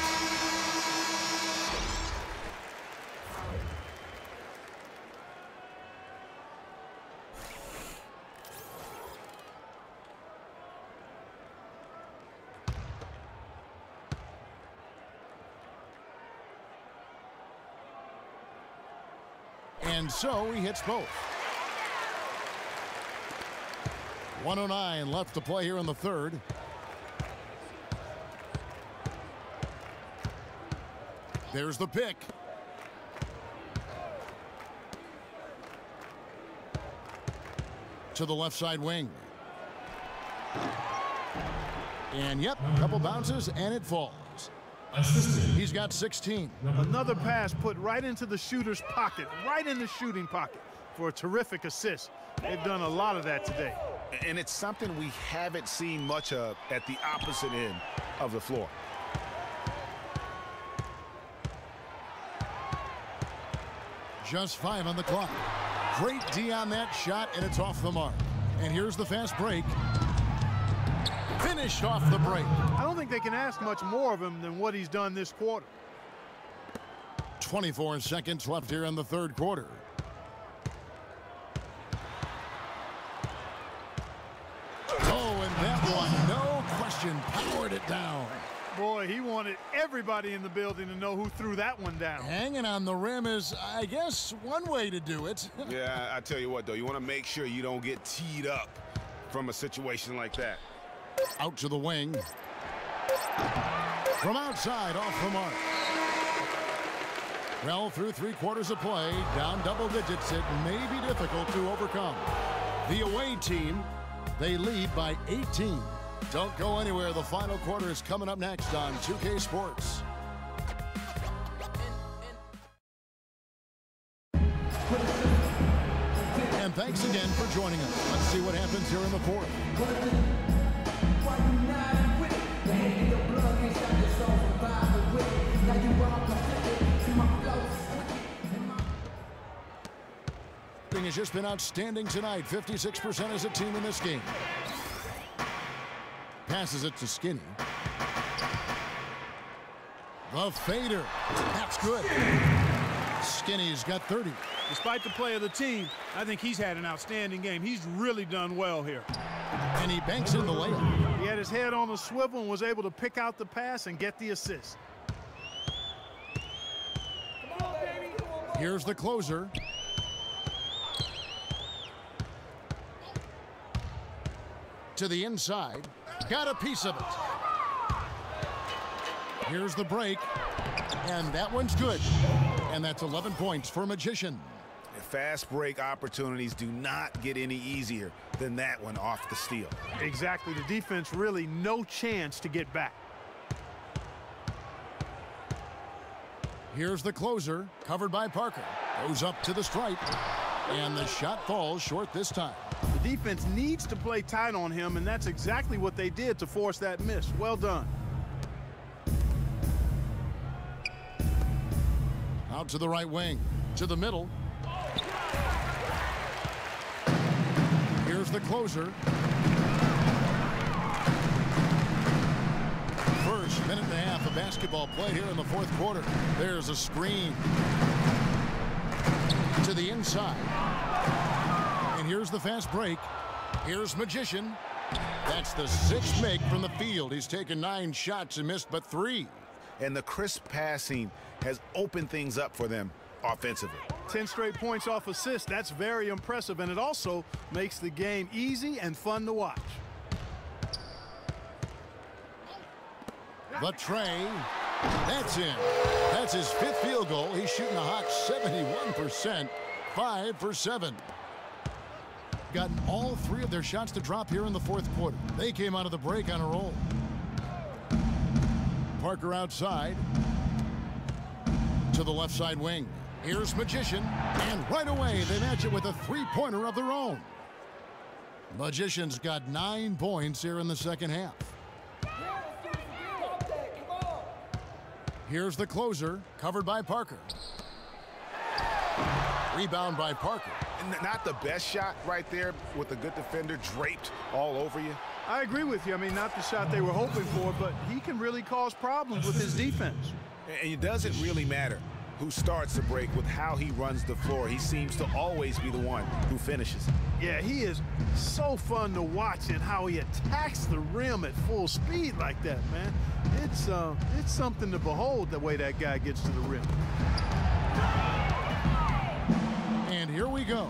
[SPEAKER 4] And so he hits both. 109 left to play here in the third. There's the pick. To the left side wing. And yep, couple bounces and it falls. He's got 16.
[SPEAKER 6] Another pass put right into the shooter's pocket, right in the shooting pocket for a terrific assist. They've done a lot of that today.
[SPEAKER 5] And it's something we haven't seen much of at the opposite end of the floor.
[SPEAKER 4] Just 5 on the clock. Great D on that shot, and it's off the mark. And here's the fast break. Finished off the break.
[SPEAKER 6] I don't think they can ask much more of him than what he's done this quarter.
[SPEAKER 4] 24 seconds left here in the third quarter. Oh, and that one, no question, powered it down.
[SPEAKER 6] Boy, he wanted everybody in the building to know who threw that one down.
[SPEAKER 4] Hanging on the rim is, I guess, one way to do it.
[SPEAKER 5] Yeah, I tell you what, though, you want to make sure you don't get teed up from a situation like that.
[SPEAKER 4] Out to the wing. From outside, off the mark. Well, through 3 quarters of play, down double digits, it may be difficult to overcome. The away team, they lead by 18. Don't go anywhere. The final quarter is coming up next on 2K Sports. And thanks again for joining us. Let's see what happens here in the fourth. Has just been outstanding tonight. 56% as a team in this game. Passes it to Skinny. The fader. That's good. Skinny's got 30.
[SPEAKER 6] Despite the play of the team, I think he's had an outstanding game. He's really done well here.
[SPEAKER 4] And he banks in the layup.
[SPEAKER 6] He had his head on the swivel and was able to pick out the pass and get the assist.
[SPEAKER 4] Here's the closer. To the inside. Got a piece of it. Here's the break. And that one's good. And that's 11 points for Magician.
[SPEAKER 5] Fast break opportunities do not get any easier than that one off the steal.
[SPEAKER 6] Exactly. The defense really no chance to get back.
[SPEAKER 4] Here's the closer, covered by Parker. Goes up to the stripe. And the shot falls short this time.
[SPEAKER 6] The defense needs to play tight on him, and that's exactly what they did to force that miss. Well done.
[SPEAKER 4] Out to the right wing, to the middle. Here's the closer. First minute and a half of basketball play here in the fourth quarter. There's a screen. To the inside. And here's the fast break. Here's Magician. That's the 6th make from the field. He's taken 9 shots and missed but 3.
[SPEAKER 5] And the crisp passing has opened things up for them offensively.
[SPEAKER 6] 10 straight points off assists. That's very impressive, and it also makes the game easy and fun to watch.
[SPEAKER 4] The tray. That's in. That's his 5th field goal. He's shooting a hot 71%. 5 for 7. Gotten all 3 of their shots to drop here in the fourth quarter. They came out of the break on a roll. Parker outside. To the left side wing. Here's Magician. And right away they match it with a 3-pointer of their own. Magician's got 9 points here in the second half. Here's the closer, covered by Parker. Rebound by Parker.
[SPEAKER 5] Not the best shot right there with a good defender draped all over you.
[SPEAKER 6] I agree with you. I mean, not the shot they were hoping for, but he can really cause problems with his defense.
[SPEAKER 5] And it doesn't really matter who starts the break with how he runs the floor. He seems to always be the one who finishes.
[SPEAKER 6] Yeah, he is so fun to watch and how he attacks the rim at full speed like that, man. It's something to behold the way that guy gets to the rim.
[SPEAKER 4] And here we go.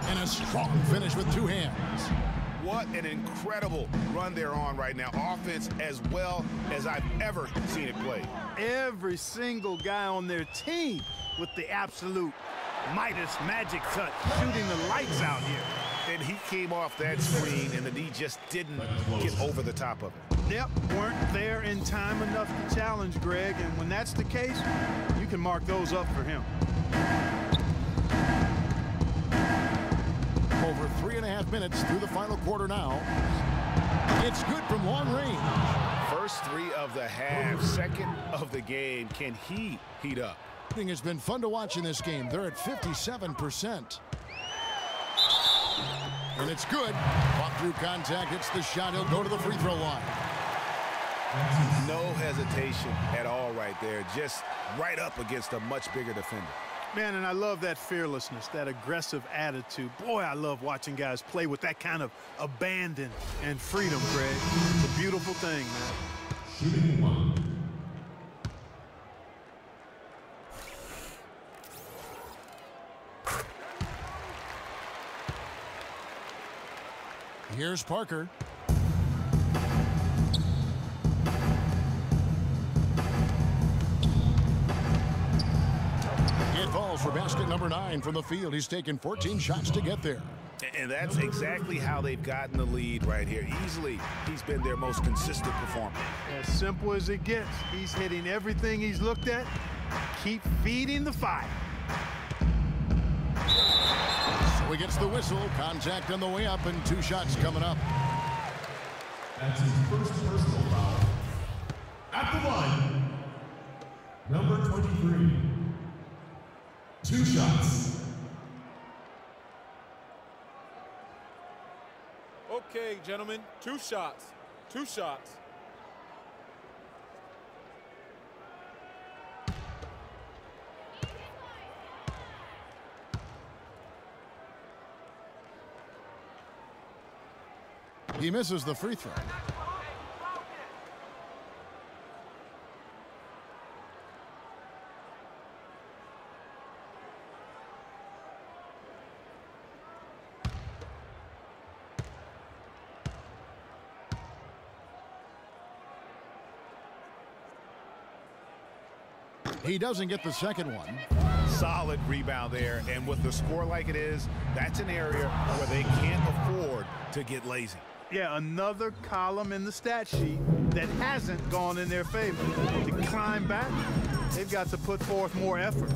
[SPEAKER 4] And a strong finish with 2 hands.
[SPEAKER 5] What an incredible run they're on right now. Offense as well as I've ever seen it play.
[SPEAKER 6] Every single guy on their team with the absolute Midas magic touch, shooting the lights out here.
[SPEAKER 5] And he came off that screen, and the D just didn't get over the top of it.
[SPEAKER 6] Yep, weren't there in time enough to challenge Greg, and when that's the case, you can mark those up for him.
[SPEAKER 4] Over 3.5 minutes through the final quarter now. It's good from long range.
[SPEAKER 5] First three of the half, second of the game. Can he heat up?
[SPEAKER 4] It has been fun to watch in this game. They're at 57%. And it's good. Walk through contact, hits the shot. He'll go to the free throw line.
[SPEAKER 5] No hesitation at all right there. Just right up against a much bigger defender.
[SPEAKER 6] Man, and I love that fearlessness, that aggressive attitude. Boy, I love watching guys play with that kind of abandon and freedom, Greg. It's a beautiful thing, man.
[SPEAKER 8] Shooting one.
[SPEAKER 4] Here's Parker. It falls for basket number 9 from the field. He's taken 14 shots to get there.
[SPEAKER 5] And that's exactly how they've gotten the lead right here. Easily, he's been their most consistent performer.
[SPEAKER 6] As simple as it gets. He's hitting everything he's looked at. Keep feeding the fire.
[SPEAKER 4] So he gets the whistle. Contact on the way up, and 2 shots coming up.
[SPEAKER 8] That's his first personal foul. At the line, number 23. 2 shots.
[SPEAKER 7] Okay, gentlemen, 2 shots. 2 shots.
[SPEAKER 4] He misses the free throw. He doesn't get the second one.
[SPEAKER 5] Solid rebound there, and with the score like it is, that's an area where they can't afford to get lazy.
[SPEAKER 6] Yeah, another column in the stat sheet that hasn't gone in their favor. To climb back, they've got to put forth more effort.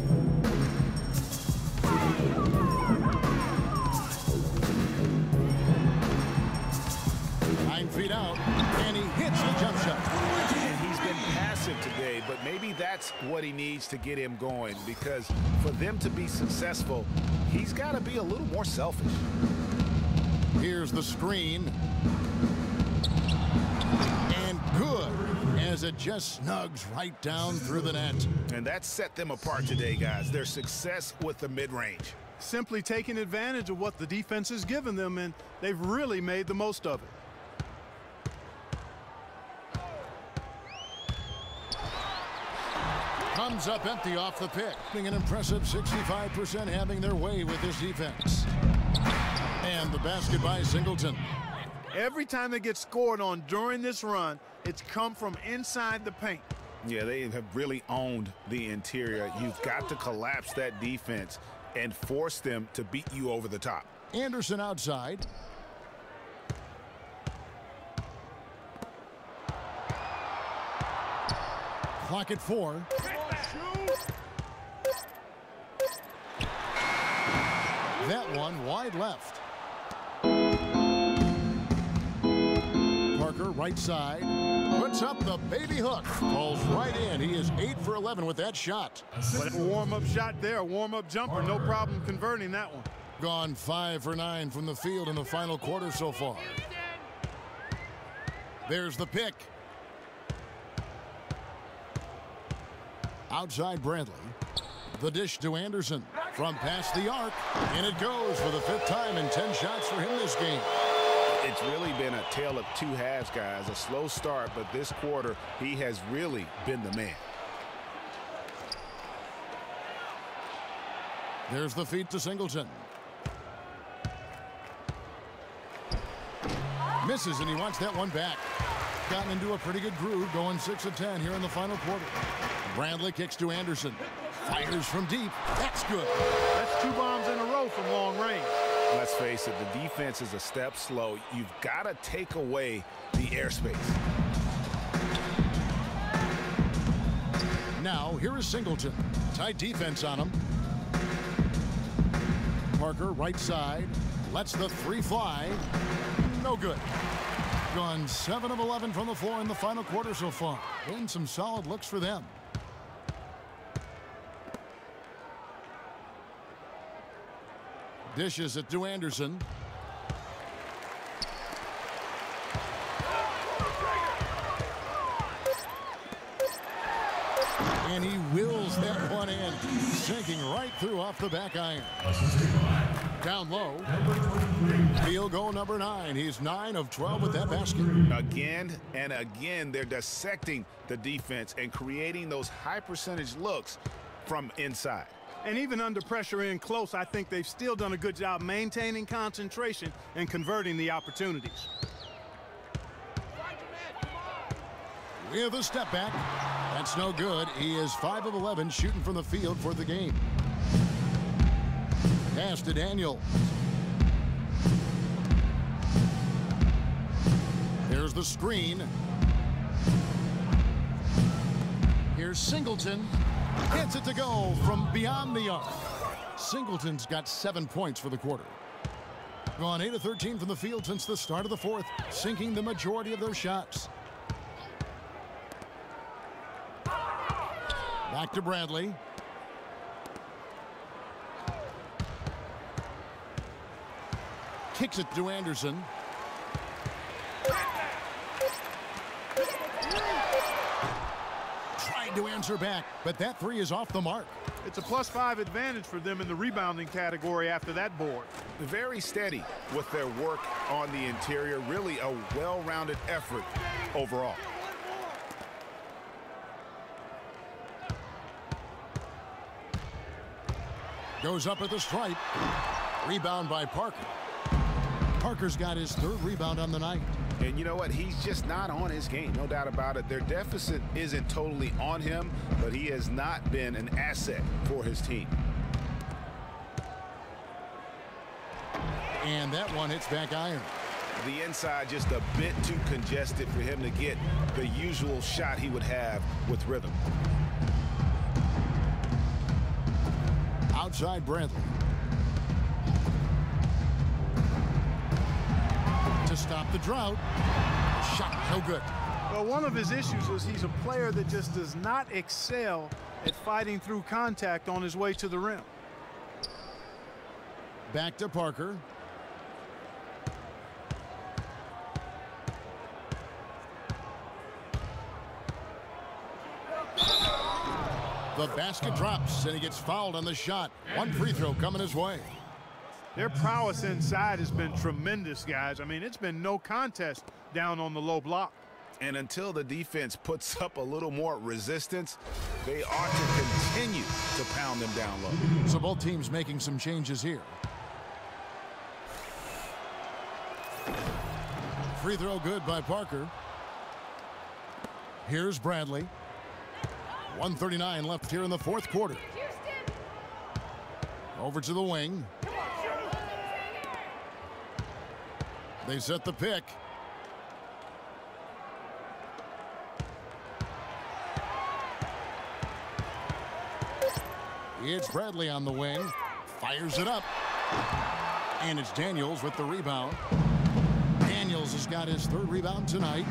[SPEAKER 4] 9 feet out, and he hits the jump shot.
[SPEAKER 5] And he's been passive today, but maybe that's what he needs to get him going, because for them to be successful, he's got to be a little more selfish.
[SPEAKER 4] Here's the screen. And good, as it just snugs right down through the net.
[SPEAKER 5] And that set them apart today, guys. Their success with the mid-range.
[SPEAKER 6] Simply taking advantage of what the defense has given them, and they've really made the most of it.
[SPEAKER 4] Comes up empty off the pick. Being an impressive 65% having their way with this defense. And the basket by Singleton.
[SPEAKER 6] Every time they get scored on during this run, it's come from inside the paint.
[SPEAKER 5] Yeah, they have really owned the interior. You've got to collapse that defense and force them to beat you over the top.
[SPEAKER 4] Anderson outside. Clock at 4. That one wide left. Parker right side. Puts up the baby hook. Falls right in. He is 8 for 11 with that shot.
[SPEAKER 6] But a warm-up shot there, a warm-up jumper. No problem converting that one.
[SPEAKER 4] Gone 5 for 9 from the field in the final quarter so far. There's the pick. Outside Bradley. The dish to Anderson from past the arc, and it goes for the 5th time in 10 shots for him this game.
[SPEAKER 5] It's really been a tale of 2 halves, guys. A slow start, but this quarter, he has really been the man.
[SPEAKER 4] There's the feed to Singleton. Misses, and he wants that one back. Gotten into a pretty good groove, going 6 of 10 here in the final quarter. Bradley kicks to Anderson. Fires from deep. That's good.
[SPEAKER 6] That's 2 bombs in a row from long range.
[SPEAKER 5] Let's face it, the defense is a step slow. You've got to take away the airspace.
[SPEAKER 4] Now, here is Singleton. Tight defense on him. Parker, right side. Lets the three fly. No good. Gone 7 of 11 from the floor in the final quarter so far. Been some solid looks for them. Dishes it to Anderson. And he wills that one in, sinking right through off the back iron. Down low. Field goal number 9. He's 9 of 12 with that basket.
[SPEAKER 5] Again and again, they're dissecting the defense and creating those high percentage looks from inside.
[SPEAKER 6] And even under pressure in close, I think they've still done a good job maintaining concentration and converting the opportunities.
[SPEAKER 4] With a step back. That's no good. He is 5 of 11 shooting from the field for the game. Pass to Daniel. There's the screen. Here's Singleton. Gets it to go from beyond the arc. Singleton's got 7 points for the quarter. Gone 8 of 13 from the field since the start of the fourth, sinking the majority of their shots. Back to Bradley. Kicks it to Anderson. Tried to answer back, but that three is off the mark.
[SPEAKER 6] It's a +5 advantage for them in the rebounding category after that board.
[SPEAKER 5] Very steady with their work on the interior. Really a well-rounded effort overall.
[SPEAKER 4] Goes up at the stripe. Rebound by Parker. Parker's got his 3rd rebound on the night.
[SPEAKER 5] And you know what? He's just not on his game. No doubt about it. Their deficit isn't totally on him, but he has not been an asset for his team.
[SPEAKER 4] And that one hits back iron.
[SPEAKER 5] The inside just a bit too congested for him to get the usual shot he would have with rhythm.
[SPEAKER 4] Outside Bradley. To stop the drought. Shot no good.
[SPEAKER 6] Well, one of his issues is he's a player that just does not excel at fighting through contact on his way to the rim.
[SPEAKER 4] Back to Parker. The basket drops, and he gets fouled on the shot. One free throw coming his way.
[SPEAKER 6] Their prowess inside has been tremendous, guys. I mean, it's been no contest down on the low block.
[SPEAKER 5] And until the defense puts up a little more resistance, they ought to continue to pound them down low.
[SPEAKER 4] So both teams making some changes here. Free throw good by Parker. Here's Bradley. 1:39 left here in the fourth quarter. Over to the wing. They set the pick. It's Bradley on the wing. Fires it up. And it's Daniels with the rebound. Daniels has got his 3rd rebound tonight.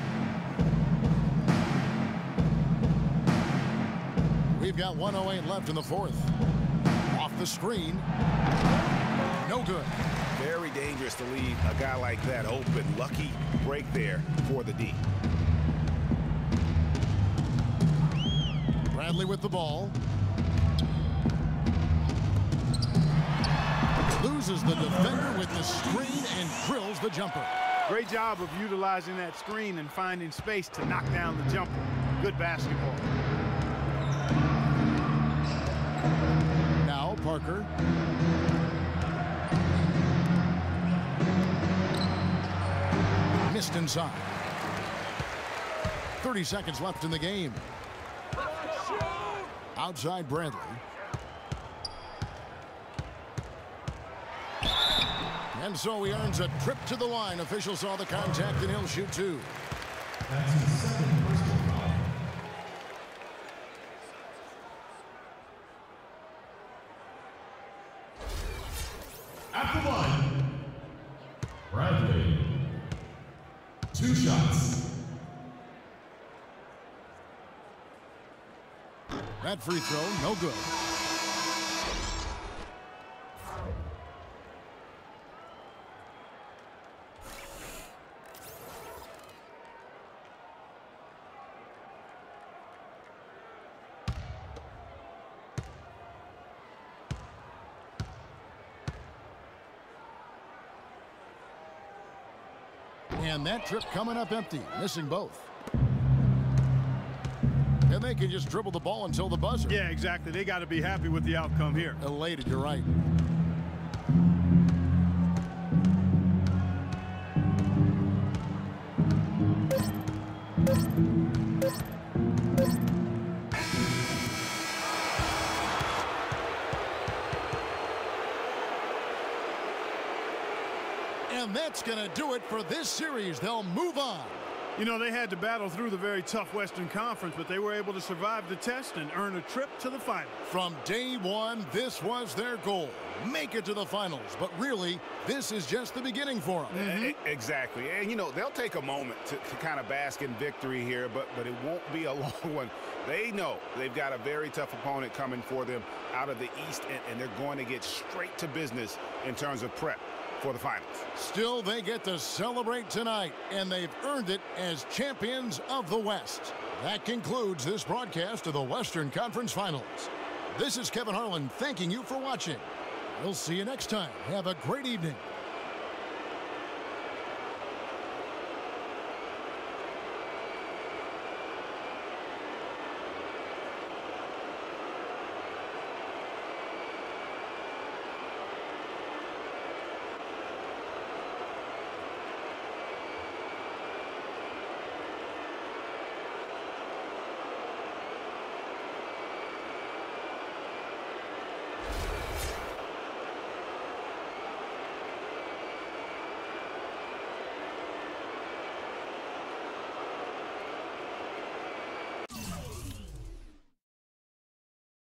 [SPEAKER 4] We've got 1:08 left in the fourth. Off the screen. No good.
[SPEAKER 5] Very dangerous to leave a guy like that open. Lucky break there for the D.
[SPEAKER 4] Bradley with the ball. Loses the defender with the screen and drills the jumper.
[SPEAKER 6] Great job of utilizing that screen and finding space to knock down the jumper. Good basketball.
[SPEAKER 4] Now Parker. Missed inside. 30 seconds left in the game. Outside Bradley. And so he earns a trip to the line. Officials saw the contact and he'll shoot 2.
[SPEAKER 8] That's his 2nd personal foul. At the line, Bradley. 2 shots.
[SPEAKER 4] That free throw, no good. And that trip coming up empty, missing both. And they can just dribble the ball until the buzzer.
[SPEAKER 6] Yeah, exactly. They got to be happy with the outcome here.
[SPEAKER 4] Elated, you're right. And that's going to do it for this series. They'll move on.
[SPEAKER 6] You know, they had to battle through the very tough Western Conference, but they were able to survive the test and earn a trip to the finals.
[SPEAKER 4] From day one, this was their goal. Make it to the finals. But really, this is just the beginning for them.
[SPEAKER 5] Exactly. And, you know, they'll take a moment to kind of bask in victory here, but it won't be a long one. They know they've got a very tough opponent coming for them out of the East, and they're going to get straight to business in terms of prep for the finals.
[SPEAKER 4] Still, they get to celebrate tonight, and they've earned it as champions of the West. That concludes this broadcast of the Western Conference Finals. This is Kevin Harlan thanking you for watching. We'll see you next time. Have a great evening.